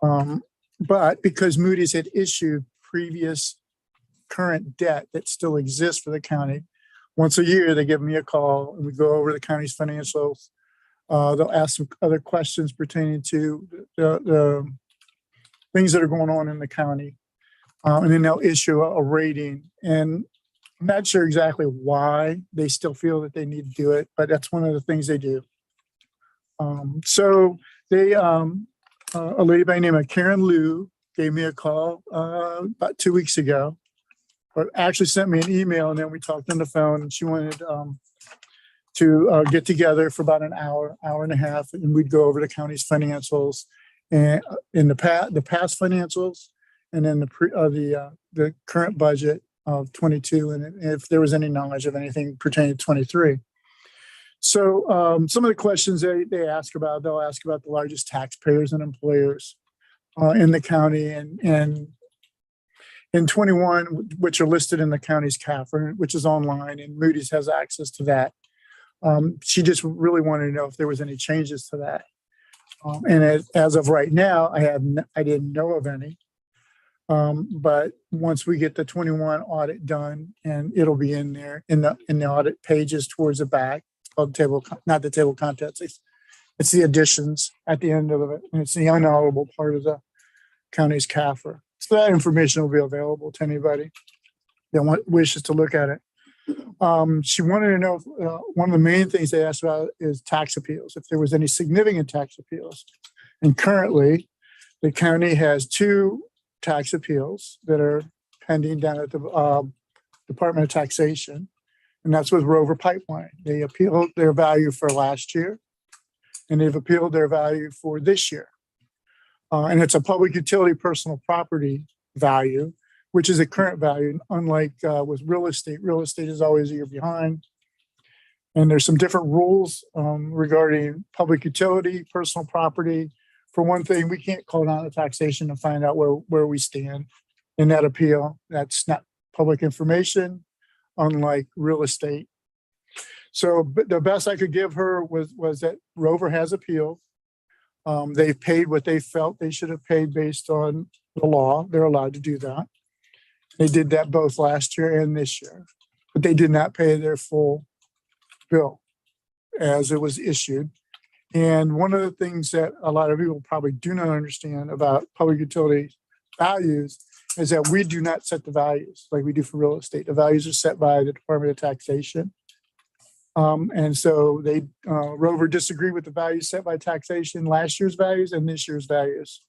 But because Moody's had issued previous current debt that still exists for the county, once a year, they give me a call and we go over the county's financials. They'll ask some other questions pertaining to the things that are going on in the county. And then they'll issue a rating. And I'm not sure exactly why they still feel that they need to do it, but that's one of the things they do. So they, a lady by the name of Karen Liu gave me a call about 2 weeks ago, but actually sent me an email, and then we talked on the phone, and she wanted to get together for about an hour and a half, and we'd go over the county's financials and in the past financials, and then the current budget of 22, and if there was any knowledge of anything pertaining to 23. So some of the questions they ask about, they'll ask about the largest taxpayers and employers in the county, and in 21, which are listed in the county's CAFR, which is online, and Moody's has access to that. She just really wanted to know if there was any changes to that. And as of right now, I didn't know of any. But once we get the 21 audit done, and it'll be in there in the audit pages towards the back, it's called table, not the table of contents. It's the additions at the end of it, and it's the unauditable part of the county's CAFR. So that information will be available to anybody that wishes to look at it. She wanted to know, one of the main things they asked about is tax appeals, if there was any significant tax appeals. And currently, the county has 2 tax appeals that are pending down at the Department of Taxation, and that's with Rover Pipeline. They appealed their value for last year, and they've appealed their value for this year. And it's a public utility personal property value, which is a current value, unlike with real estate. Real estate is always a year behind. And there's some different rules regarding public utility, personal property. For one thing, we can't call down the taxation to find out where we stand in that appeal. That's not public information, unlike real estate. So the best I could give her was that Rover has appealed. They've paid what they felt they should have paid based on the law. They're allowed to do that. They did that both last year and this year, but they did not pay their full bill as it was issued. And one of the things that a lot of people probably do not understand about public utility values is that we do not set the values like we do for real estate. The values are set by the Department of Taxation. And so they, Rover disagreed with the values set by taxation, last year's values and this year's values.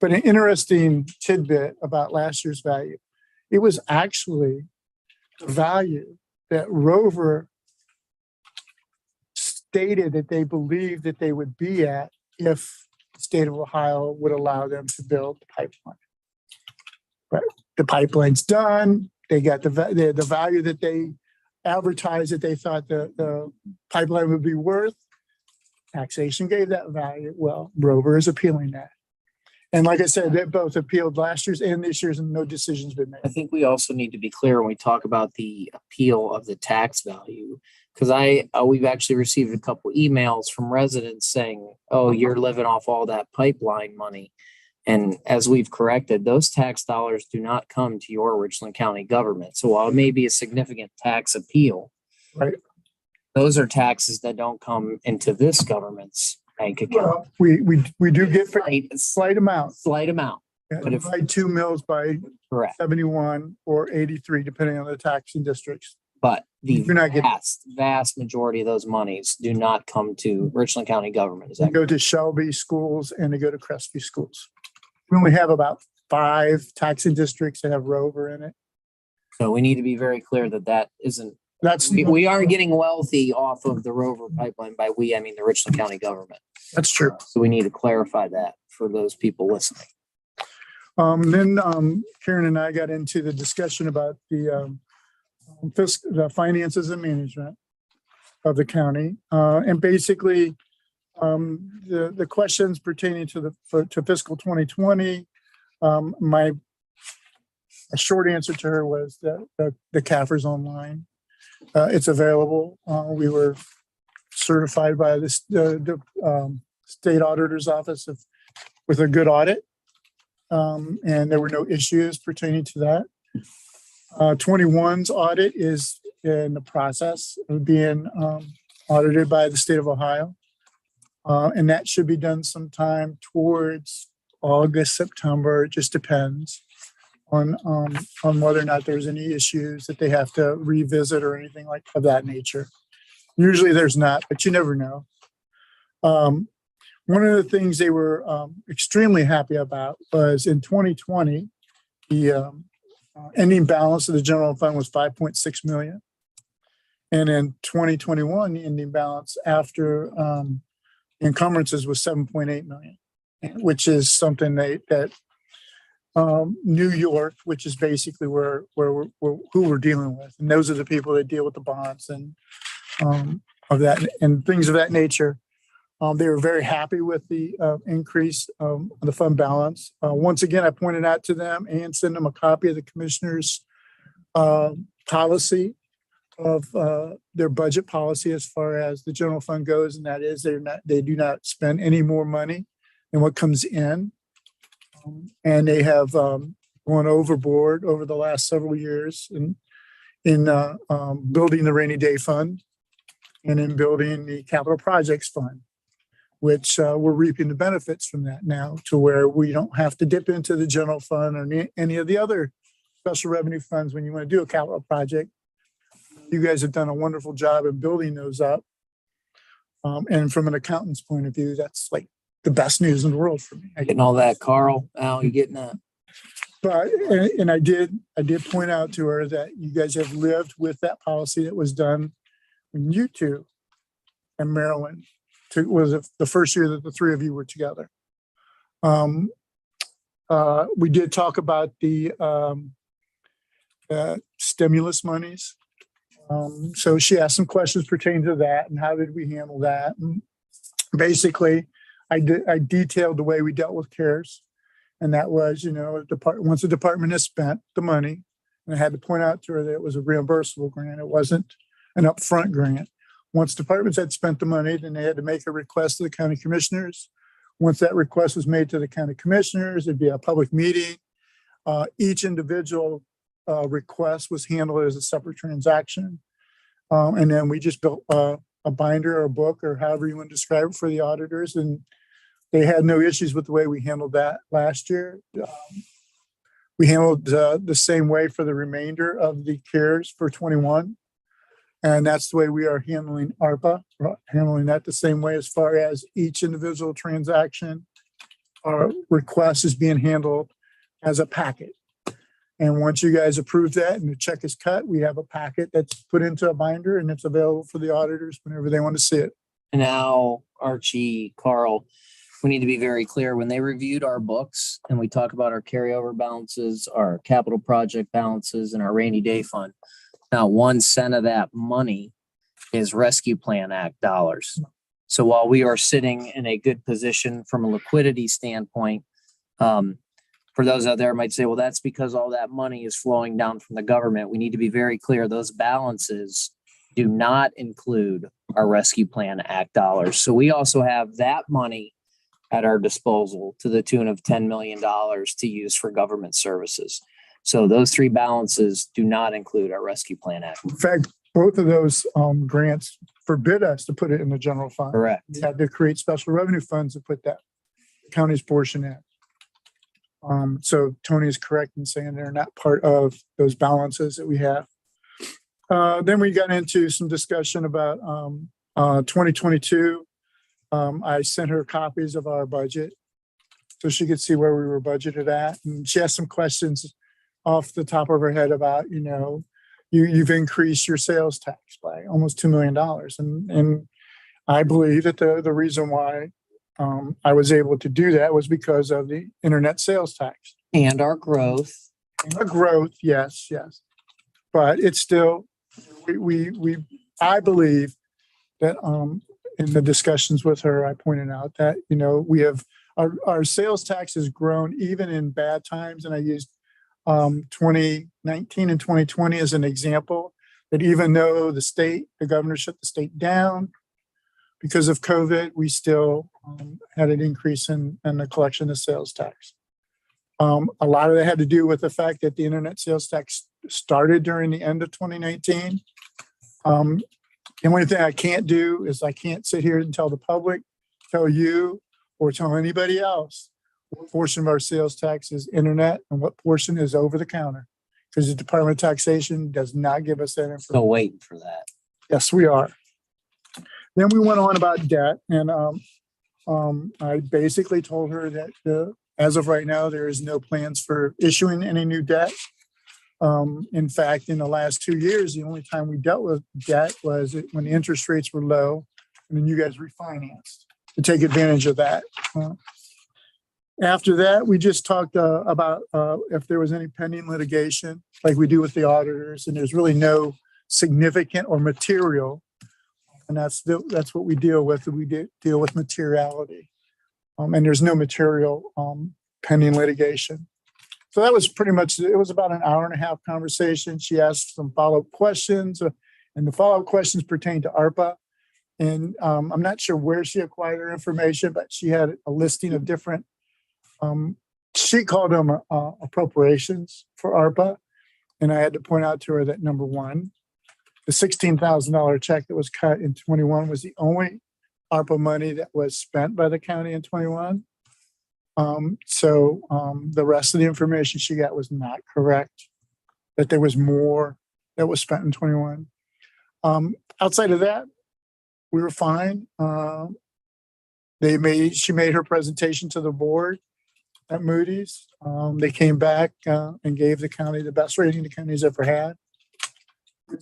But an interesting tidbit about last year's value, it was actually the value that Rover stated that they believed that they would be at if the state of Ohio would allow them to build the pipeline. But the pipeline's done. They got the value that they advertised that they thought the pipeline would be worth. Taxation gave that value. Well, Rover is appealing that. And like I said, they both appealed last year's and this year's, and no decision's been made. I think we also need to be clear when we talk about the appeal of the tax value, because we've actually received a couple emails from residents saying, "Oh, you're living off all that pipeline money." And as we've corrected, those tax dollars do not come to your Richland County government. So while it may be a significant tax appeal, Right. those are taxes that don't come into this government's bank account. Well, we do get slight amount. Slight amount, Yeah, but if- divide 2 mills by correct. 71 or 83, depending on the taxing districts. But the You're not getting- vast majority of those monies do not come to Richland County government. Is They that go to Shelby schools and they go to Crestview schools. We only have about 5 taxing districts that have Rover in it. so? We need to be very clear that isn't. That's We aren't getting wealthy off of the Rover pipeline. By we, I mean the Richland County government. that's true. So we need to clarify that for those people listening. Then Karen and I got into the discussion about the finances and management of the county, and basically the questions pertaining to fiscal 2020. My short answer to her was that the CAFR's online. It's available. We were certified by the state auditor's office with a good audit. And there were no issues pertaining to that. 21's audit is in the process of being audited by the state of Ohio. And that should be done sometime towards August, September. It just depends on whether or not there's any issues that they have to revisit or anything like of that nature. Usually there's not, but you never know. One of the things they were extremely happy about was in 2020, the ending balance of the general fund was 5.6 million. And in 2021, the ending balance after encumbrances was 7.8 million, which is something that New York, which is basically who we're dealing with. And those are the people that deal with the bonds and of that and things of that nature. They were very happy with the increase of the fund balance. Once again, I pointed out to them and sent them a copy of the commissioner's policy of their budget policy as far as the general fund goes, and that is they do not spend any more money than what comes in, and they have gone overboard over the last several years in building the rainy day fund and in building the capital projects fund, which we're reaping the benefits from that now to where we don't have to dip into the general fund or any of the other special revenue funds when you want to do a capital project. You guys have done a wonderful job in building those up. And from an accountant's point of view, that's like the best news in the world for me. Getting all that, Carl. Al, you getting that? But, and I did point out to her that you guys have lived with that policy that was done when you two and Marilyn was the first year that the three of you were together. We did talk about the stimulus monies. So she asked some questions pertaining to that and how did we handle that? And basically, I detailed the way we dealt with CARES. And that was, once the department has spent the money, and I had to point out to her that it was a reimbursable grant. It wasn't an upfront grant. Once departments had spent the money, then they had to make a request to the county commissioners. Once that request was made to the county commissioners, it'd be a public meeting. Each individual request was handled as a separate transaction. And then we just built a binder or a book or however you want to describe it for the auditors. And they had no issues with the way we handled that last year. We handled the same way for the remainder of the CARES for 21. And that's the way we are handling ARPA, handling that the same way as far as each individual transaction or request is being handled as a packet. And once you guys approve that and the check is cut, we have a packet that's put into a binder and it's available for the auditors whenever they want to see it. And now, Archie, Carl, we need to be very clear. When they reviewed our books and we talk about our carryover balances, our capital project balances, and our rainy day fund, not 1 cent of that money is Rescue Plan Act dollars. So while we are sitting in a good position from a liquidity standpoint, for those out there might say, well, that's because all that money is flowing down from the government. We need to be very clear. Those balances do not include our Rescue Plan Act dollars. So we also have that money at our disposal to the tune of $10 million to use for government services. So those 3 balances do not include our Rescue Plan Act. In fact, both of those grants forbid us to put it in the general fund. Correct. We had to create special revenue funds to put that county's portion in. So Tony is correct in saying they're not part of those balances that we have. Then we got into some discussion about 2022. I sent her copies of our budget so she could see where we were budgeted at. And she asked some questions off the top of her head about, you've increased your sales tax by almost $2 million. And I believe that the reason why I was able to do that was because of the internet sales tax. And our growth. Our growth, yes. But it's still, I believe that in the discussions with her, I pointed out that, we have, our sales tax has grown even in bad times. And I used 2019 and 2020 as an example, that even though the governor shut the state down because of COVID, we still had an increase in the collection of sales tax. A lot of that had to do with the fact that the internet sales tax started during the end of 2019. The only thing I can't do is I can't sit here and tell the public, tell you, or tell anybody else what portion of our sales tax is internet and what portion is over the counter, because the Department of Taxation does not give us that information. Still waiting for that. Yes, we are. Then we went on about debt, and I basically told her that as of right now, there is no plans for issuing any new debt. In fact, in the last 2 years, the only time we dealt with debt was when the interest rates were low, and then you guys refinanced to take advantage of that. After that, we just talked about if there was any pending litigation, like we do with the auditors, and there's really no significant or material, and that's what we deal with. We deal with materiality, and there's no material pending litigation. So that was pretty much, it was about an hour and a half conversation. She asked some follow-up questions, and the follow-up questions pertain to ARPA. And I'm not sure where she acquired her information, but she had a listing of different, she called them appropriations for ARPA. And I had to point out to her that, number one, the $16,000 check that was cut in 21 was the only ARPA money that was spent by the county in 21. So the rest of the information she got was not correct, that there was more that was spent in 21. Outside of that, we were fine. She made her presentation to the board at Moody's. They came back and gave the county the best rating the county's ever had.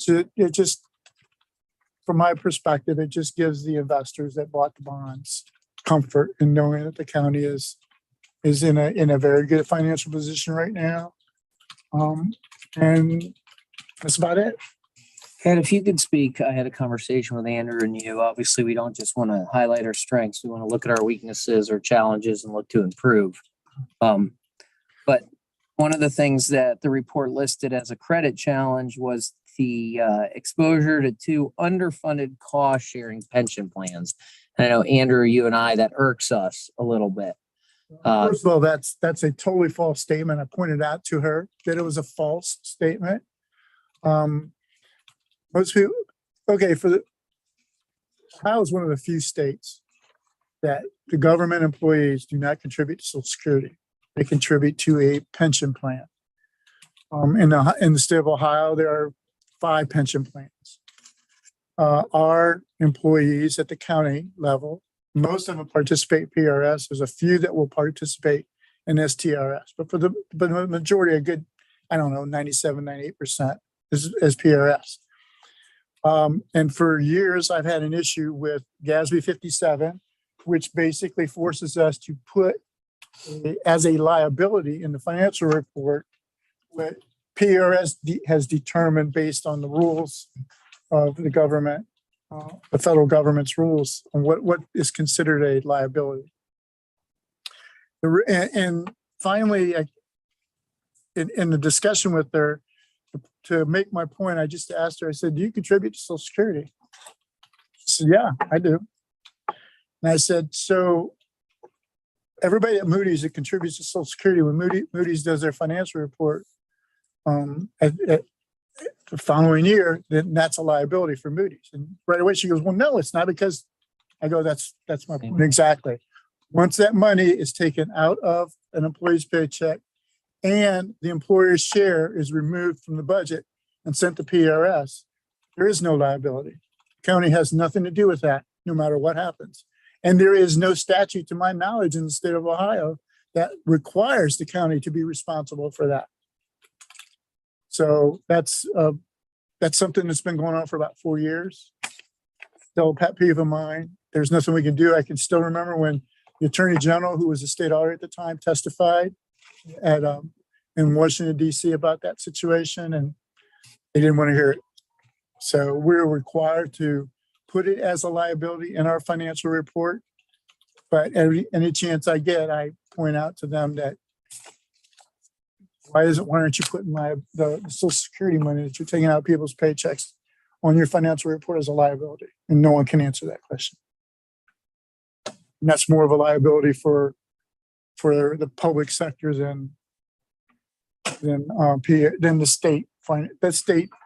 It just, from my perspective, it just gives the investors that bought the bonds comfort in knowing that the county is in a very good financial position right now. And that's about it. And if you could speak, I had a conversation with Andrew and you. Obviously, we don't just want to highlight our strengths. We want to look at our weaknesses or challenges and look to improve. But one of the things that the report listed as a credit challenge was the exposure to 2 underfunded cost-sharing pension plans. And I know, Andrew, you and I, that irks us a little bit. First of all, that's a totally false statement. I pointed out to her that it was a false statement. Most people, okay, Ohio is one of the few states that the government employees do not contribute to Social Security. They contribute to a pension plan. In the state of Ohio, there are 5 pension plans. Our employees at the county level, most of them participate in PRS. There's a few that will participate in STRS, but for the majority, a good, 97, 98% is PRS. And for years, I've had an issue with GASB 57, which basically forces us to put as a liability in the financial report what PRS has determined based on the rules of the government, the federal government's rules on what is considered a liability. And finally, in the discussion with her, to make my point, I just asked her, I said, do you contribute to Social Security? She said, yeah, I do. And I said, so everybody at Moody's that contributes to Social Security, when Moody's does their financial report at the following year, then that's a liability for Moody's. And right away she goes, well, no, it's not, because I go, that's my point. Exactly. Once that money is taken out of an employee's paycheck and the employer's share is removed from the budget and sent to PRS, there is no liability. The county has nothing to do with that, no matter what happens. And there is no statute, to my knowledge, in the state of Ohio that requires the county to be responsible for that. So that's something that's been going on for about 4 years. Still a pet peeve of mine. There's nothing we can do. I can still remember when the Attorney General, who was the state auditor at the time, testified in Washington, D.C. about that situation, and they didn't want to hear it. So we're required to put it as a liability in our financial report. But any chance I get, I point out to them that why aren't you putting the Social Security money that you're taking out of people's paychecks on your financial report as a liability? And no one can answer that question. And that's more of a liability for the public sector than the state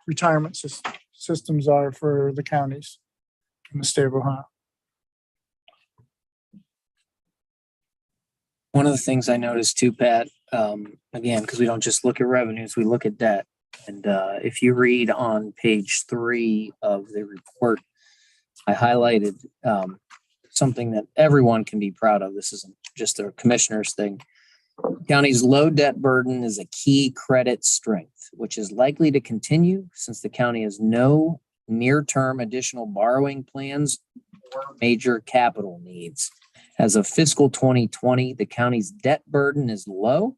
retirement systems are for the counties in the state of Ohio. One of the things I noticed too, Pat, again, because we don't just look at revenues, we look at debt. And if you read on page 3 of the report, I highlighted something that everyone can be proud of. This isn't just a commissioner's thing. County's low debt burden is a key credit strength, which is likely to continue since the county has no near-term additional borrowing plans or major capital needs. As of fiscal 2020, the county's debt burden is low,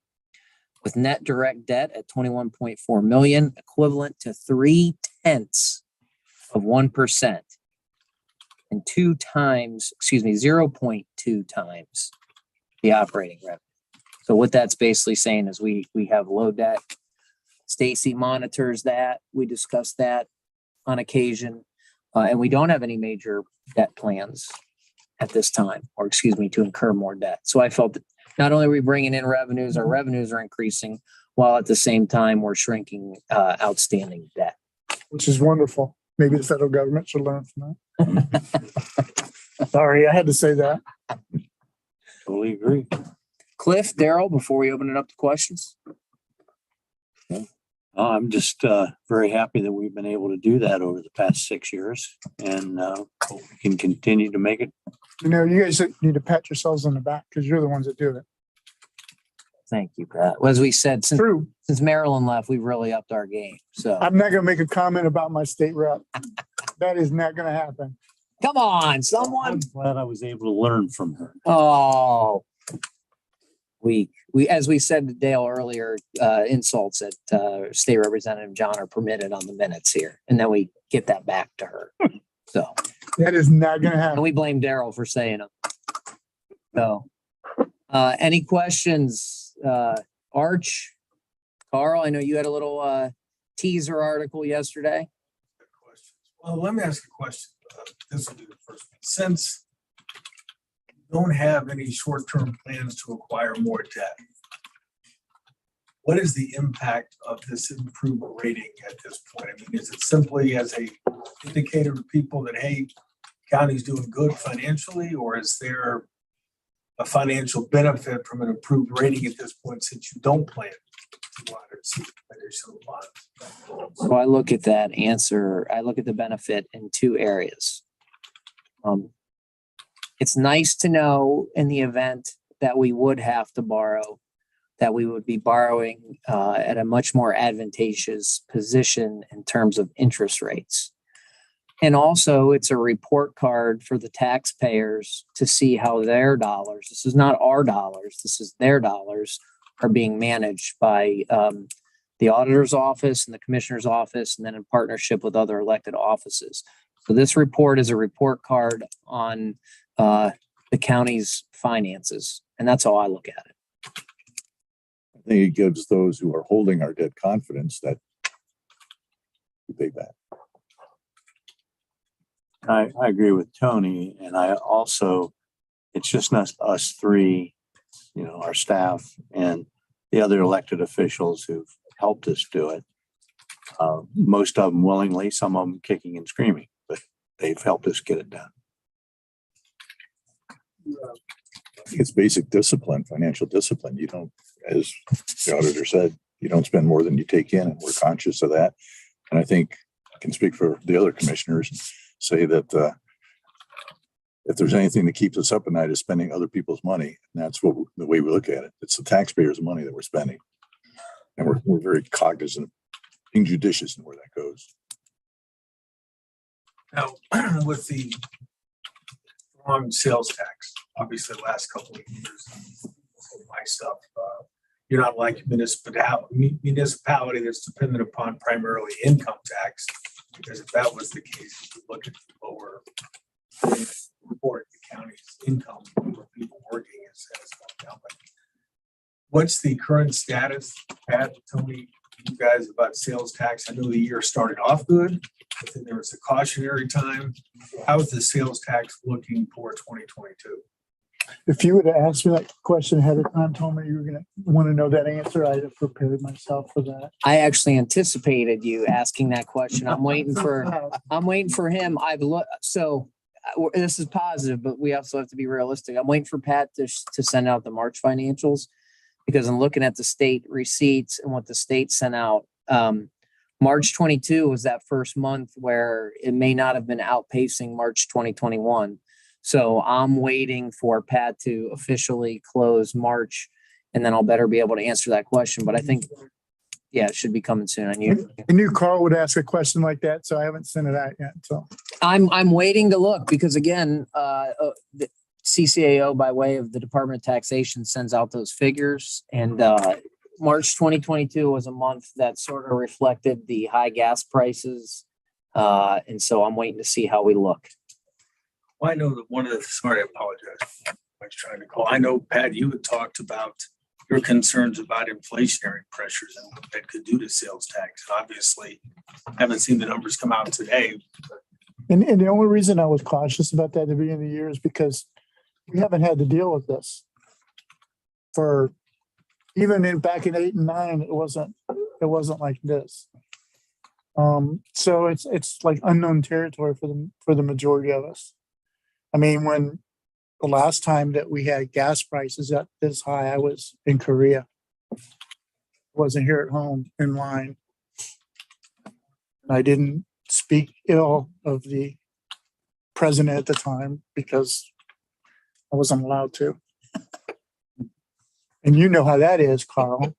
with net direct debt at $21.4 million, equivalent to 0.2% and 0.2 times the operating revenue. So what that's basically saying is we have low debt. Stacy monitors that. We discuss that on occasion, and we don't have any major debt plans at this time, to incur more debt. So I felt that not only are we bringing in revenues, our revenues are increasing, while at the same time we're shrinking outstanding debt. Which is wonderful. Maybe the federal government should learn from that. Sorry, I had to say that. Totally agree. Cliff, Daryl, before we open it up to questions. I'm just very happy that we've been able to do that over the past 6 years, and hope we can continue to make it. You guys need to pat yourselves on the back because you're the ones that do it. Thank you, Pat. As we said, since Marilyn left, we've really upped our game. So I'm not going to make a comment about my state rep. That is not going to happen. Come on, someone. I'm glad I was able to learn from her. Oh, we as we said to Dale earlier, insults at State Representative John are permitted on the minutes here, and then we get that back to her. So that is not going to happen. And we blame Daryl for saying them. So, any questions, Arch, Carl? I know you had a little teaser article yesterday. Well, let me ask a question. This will be the first one. Since you don't have any short-term plans to acquire more debt, what is the impact of this improved rating at this point? I mean, is it simply as a indicator to people that, hey, county's doing good financially, or is there a financial benefit from an improved rating at this point since you don't plan to go out and seek additional bonds? So I look at that answer, I look at the benefit in two areas. It's nice to know in the event that we would have to borrow, that we would be borrowing at a much more advantageous position in terms of interest rates. And also it's a report card for the taxpayers to see how their dollars, this is not our dollars, this is their dollars, are being managed by the auditor's office and the commissioner's office, and then in partnership with other elected offices. So this report is a report card on the county's finances, and that's how I look at it. I think it gives those who are holding our debt confidence that we pay back. I agree with Tony, and I also, it's just not us three, our staff and the other elected officials who've helped us do it. Most of them willingly, some of them kicking and screaming, but they've helped us get it done. I think it's basic discipline, financial discipline. You don't, as the auditor said, you don't spend more than you take in, and we're conscious of that. And I think I can speak for the other commissioners and say that if there's anything that keeps us up at night is spending other people's money. And that's the way we look at it. It's the taxpayers' money that we're spending. And we're very cognizant of being judicious in where that goes. Now, with the strong sales tax, obviously the last couple of years, my stuff, you're not like municipality that's dependent upon primarily income tax, because if that was the case, you look at the lower report, the county's income for people working is gone down. But what's the current status, Pat, Tony, you guys, about sales tax? I know the year started off good, but then there was a cautionary time. How is the sales tax looking for 2022? If you would have asked me that question ahead of time, told me you were going to want to know that answer, I'd have prepared myself for that. I actually anticipated you asking that question. I'm waiting for him. So this is positive, but we also have to be realistic. I'm waiting for Pat to send out the March financials, because I'm looking at the state receipts and what the state sent out. March 22 was that first month where it may not have been outpacing March 2021. So I'm waiting for Pat to officially close March, and then I'll better be able to answer that question. But I think, yeah, it should be coming soon. I knew Carl would ask a question like that, so I haven't sent it out yet. So I'm waiting to look, because again, the CCAO, by way of the Department of Taxation, sends out those figures, and March 2022 was a month that sort of reflected the high gas prices, and so I'm waiting to see how we look. Well, I know that sorry, I apologize. I was trying to call. I know, Pat, you had talked about your concerns about inflationary pressures and what that could do to sales tax. Obviously, I haven't seen the numbers come out today. And the only reason I was cautious about that at the beginning of the year is because we haven't had to deal with this for even back in 8 and 9. It wasn't like this. So it's like unknown territory for the majority of us. I mean, when the last time that we had gas prices at this high, I was in Korea. I wasn't here at home in line. I didn't speak ill of the president at the time because I wasn't allowed to. And you know how that is, Carl.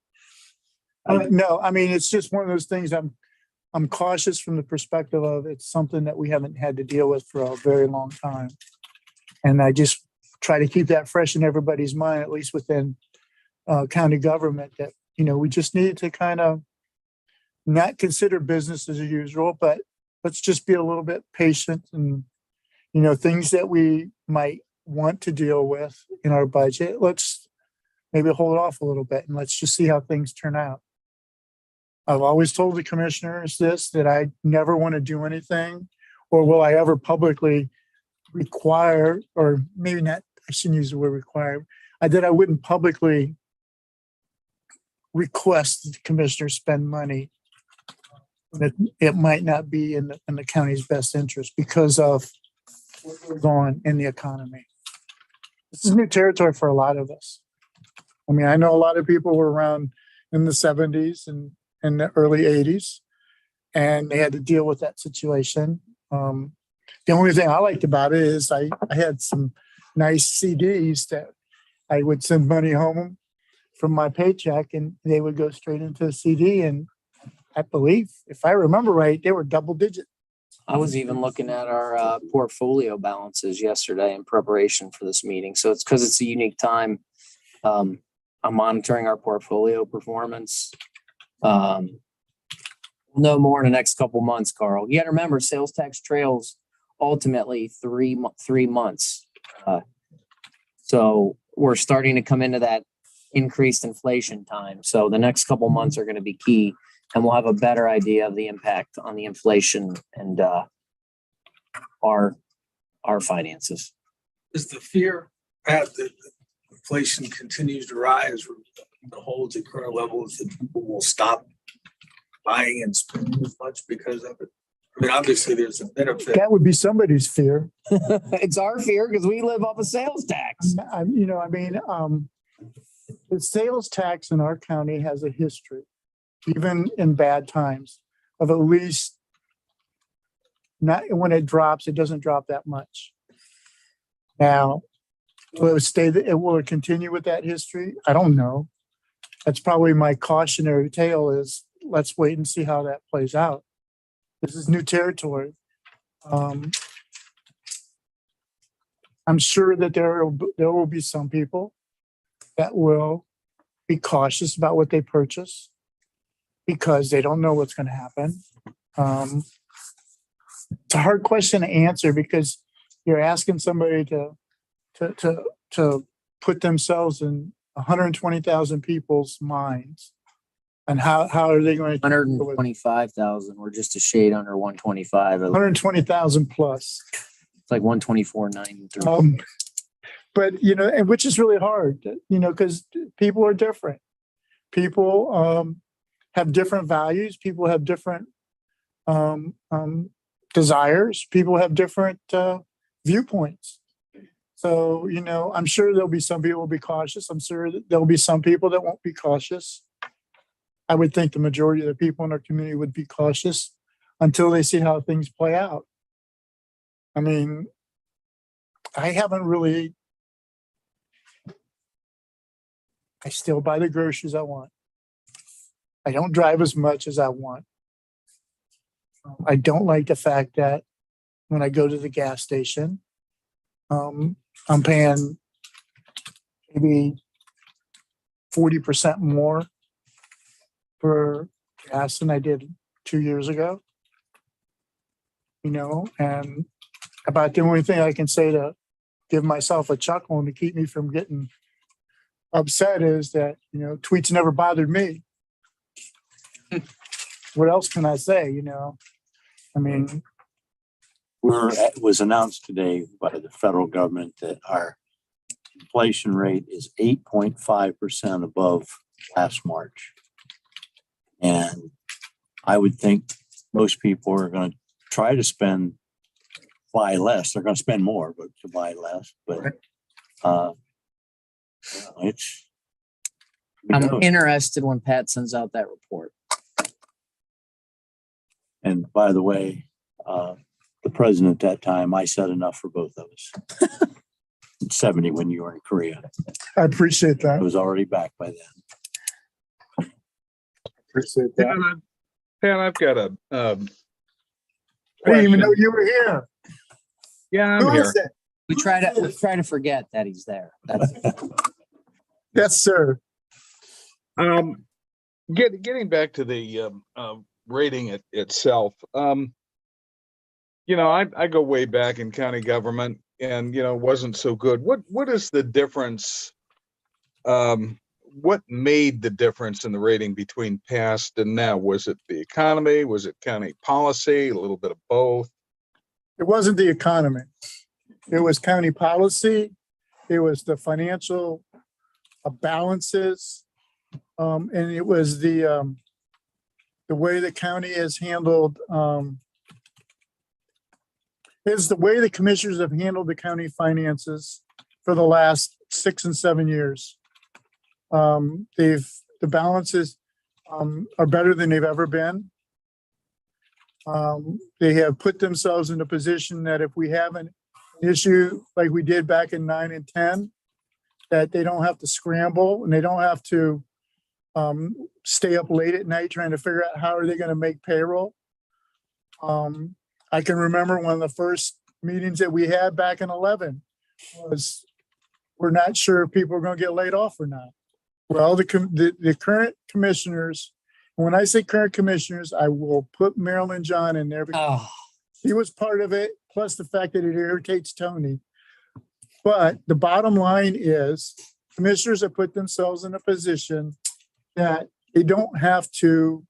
No, I mean, it's just one of those things. I'm cautious from the perspective of it's something that we haven't had to deal with for a very long time. And I just try to keep that fresh in everybody's mind, at least within county government, that, we just need to kind of not consider business as usual, but let's just be a little bit patient and, things that we might want to deal with in our budget. Let's maybe hold off a little bit and let's just see how things turn out. I've always told the commissioners that I never want to do anything, or will I ever publicly require, or maybe not, I shouldn't use the word require, that I wouldn't publicly request that the commissioners spend money that it might not be in the county's best interest because of what goes on in the economy. This is new territory for a lot of us. I mean, I know a lot of people were around in the 70s and in the early 80s, and they had to deal with that situation. The only thing I liked about it is I had some nice CDs that I would send money home from my paycheck, and they would go straight into the CD. And I believe, if I remember right, they were double digit. I was even looking at our portfolio balances yesterday in preparation for this meeting. So it's because it's a unique time. I'm monitoring our portfolio performance. We'll know more in the next couple months, Carl. You got to remember, sales tax trails ultimately 3 months. So we're starting to come into that increased inflation time. So the next couple months are going to be key, and we'll have a better idea of the impact on the inflation and our finances. Is the fear, Pat, that inflation continues to rise or holds at current levels, that people will stop buying and spending as much because of it? I mean, obviously there's a benefit. That would be somebody's fear. It's our fear because we live off a sales tax. The sales tax in our county has a history, even in bad times, of at least not when it drops, it doesn't drop that much. Now, will it continue with that history? I don't know. That's probably my cautionary tale is let's wait and see how that plays out. This is new territory. I'm sure that there will be some people that will be cautious about what they purchase because they don't know what's going to happen. It's a hard question to answer because you're asking somebody to put themselves in 120,000 people's minds. And how are they going to 125,000? We're just a shade under 125. 120,000 plus. It's like 124,930. But, and which is really hard, because people are different. People have different values. People have different desires. People have different viewpoints. So, I'm sure there'll be some people will be cautious. I'm sure that there'll be some people that won't be cautious. I would think the majority of the people in our community would be cautious until they see how things play out. I mean, I still buy the groceries I want. I don't drive as much as I want. I don't like the fact that when I go to the gas station, I'm paying maybe 40% more for gas than I did 2 years ago. And about the only thing I can say to give myself a chuckle and to keep me from getting upset is that, tweets never bothered me. What else can I say, I mean, It was announced today by the federal government that our inflation rate is 8.5% above last March. And I would think most people are going to try to buy less. They're going to spend more, but to buy less. But I'm interested when Pat sends out that report. And by the way, the president at that time, I said enough for both of us. 70 when you were in Korea. I appreciate that. I was already back by then. Appreciate that. Pat, I've got a I didn't even know you were here. Yeah, I'm Who here. is it? We try to forget that he's there. Yes, sir. Getting back to the rating itself, I go way back in county government, and wasn't so good. What is the difference? What made the difference in the rating between past and now? Was it the economy? Was it county policy? A little bit of both? It wasn't the economy. It was county policy. It was the financial balances. And it was the way the county has handled is the way the commissioners have handled the county finances for the last 6 and 7 years. The balances are better than they've ever been. They have put themselves in a position that if we have an issue like we did back in 9 and 10, that they don't have to scramble and they don't have to stay up late at night trying to figure out how are they going to make payroll. I can remember one of the first meetings that we had back in 11 was we're not sure if people are going to get laid off or not. Well, the current commissioners, when I say current commissioners, I will put Marilyn John in there because he was part of it, plus the fact that it irritates Tony. But the bottom line is commissioners have put themselves in a position that they don't have to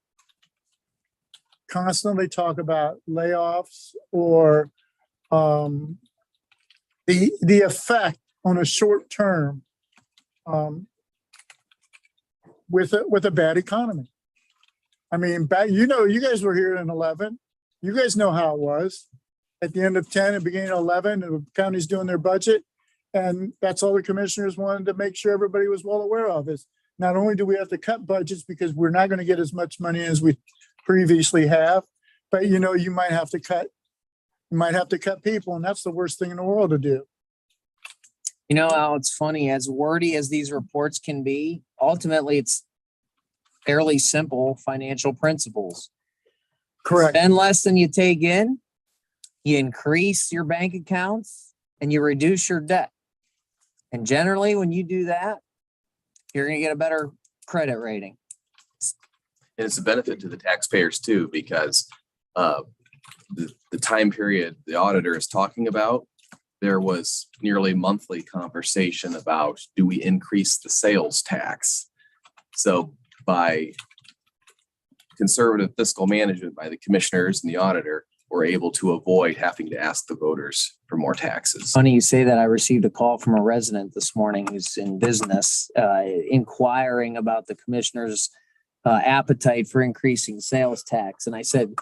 constantly talk about layoffs or the effect on a short term with a bad economy. I mean, you guys were here in 11. You guys know how it was. At the end of 10 and beginning of 11, the county's doing their budget. And that's all the commissioners wanted to make sure everybody was well aware of is not only do we have to cut budgets because we're not going to get as much money as we previously have, but you might have to cut people, and that's the worst thing in the world to do. Al, it's funny, as wordy as these reports can be, ultimately it's fairly simple financial principles. Correct. Spend less than you take in, you increase your bank accounts, and you reduce your debt. And generally, when you do that, you're going to get a better credit rating. And it's a benefit to the taxpayers too, because the time period the auditor is talking about, there was nearly monthly conversation about, do we increase the sales tax? So by conservative fiscal management by the commissioners and the auditor, we're able to avoid having to ask the voters for more taxes. Funny you say that. I received a call from a resident this morning who's in business, inquiring about the commissioner's appetite for increasing sales tax. And I said,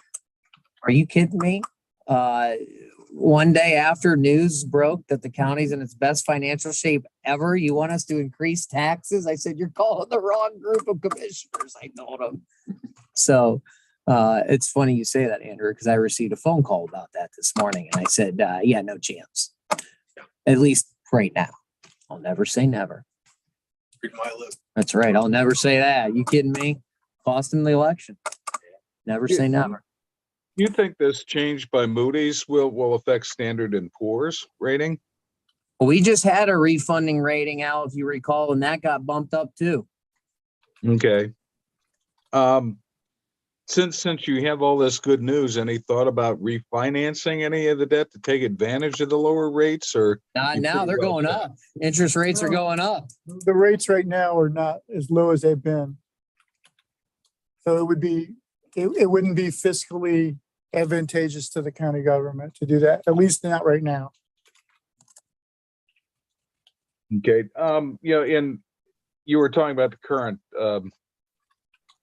are you kidding me? One day after news broke that the county's in its best financial shape ever, you want us to increase taxes? I said, you're calling the wrong group of commissioners, I told him. So it's funny you say that, Andrew, because I received a phone call about that this morning. And I said, yeah, no chance. At least right now. I'll never say never. Read my lip. That's right. I'll never say that. You kidding me? Cost him the election. Never say never. You think this change by Moody's will affect Standard & Poor's rating? Well, we just had a refunding rating out, if you recall, and that got bumped up too. Okay. Since you have all this good news, any thought about refinancing any of the debt to take advantage of the lower rates, or? Not now, they're going up. Interest rates are going up. The rates right now are not as low as they've been. So it wouldn't be fiscally advantageous to the county government to do that, at least not right now. Okay. And you were talking about the current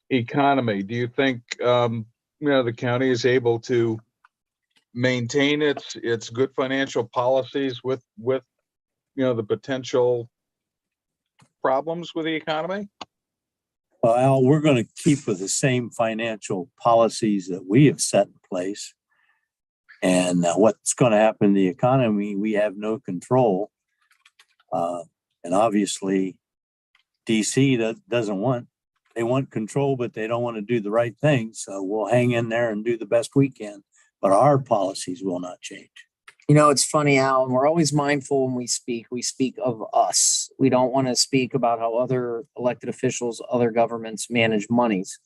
economy. Do you think the county is able to maintain its good financial policies with the potential problems with the economy? Well, Al, we're going to keep with the same financial policies that we have set in place. And what's going to happen to the economy, we have no control. And obviously, DC doesn't want, they want control, but they don't want to do the right thing. So we'll hang in there and do the best we can. But our policies will not change. It's funny, Al, and we're always mindful when we speak of us. We don't want to speak about how other elected officials, other governments manage monies.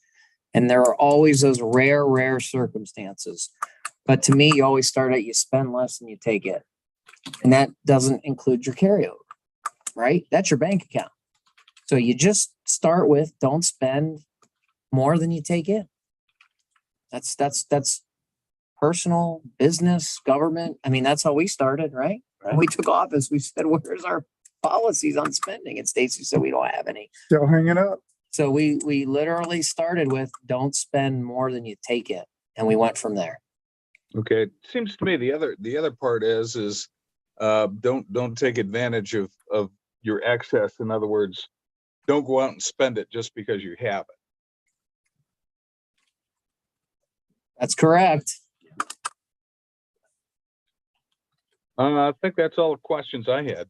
And there are always those rare circumstances. But to me, you always start at you spend less than you take in. And that doesn't include your carryover, right? That's your bank account. So you just start with don't spend more than you take in. That's personal, business, government. I mean, that's how we started, right? When we took office, we said, where's our policies on spending? And Stacy said, we don't have any. Still hanging up. So we literally started with don't spend more than you take in. And we went from there. Okay, it seems to me the other part is don't take advantage of your excess. In other words, don't go out and spend it just because you have it. That's correct. I think that's all the questions I had.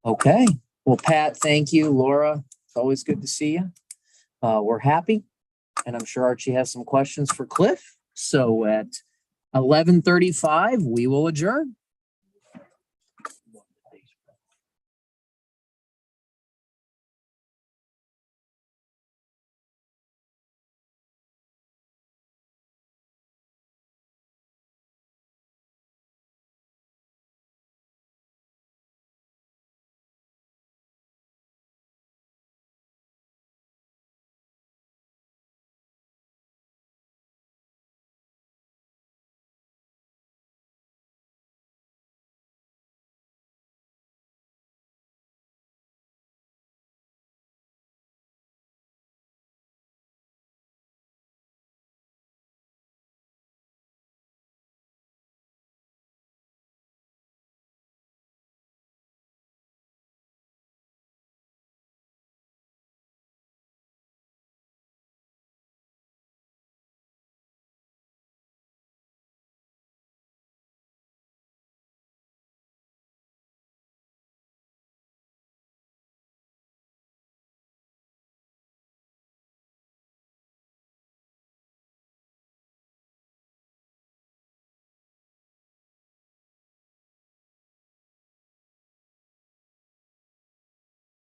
Okay. Well, Pat, thank you. Laura, it's always good to see you. We're happy, and I'm sure Archie has some questions for Cliff. So at 11:35, we will adjourn.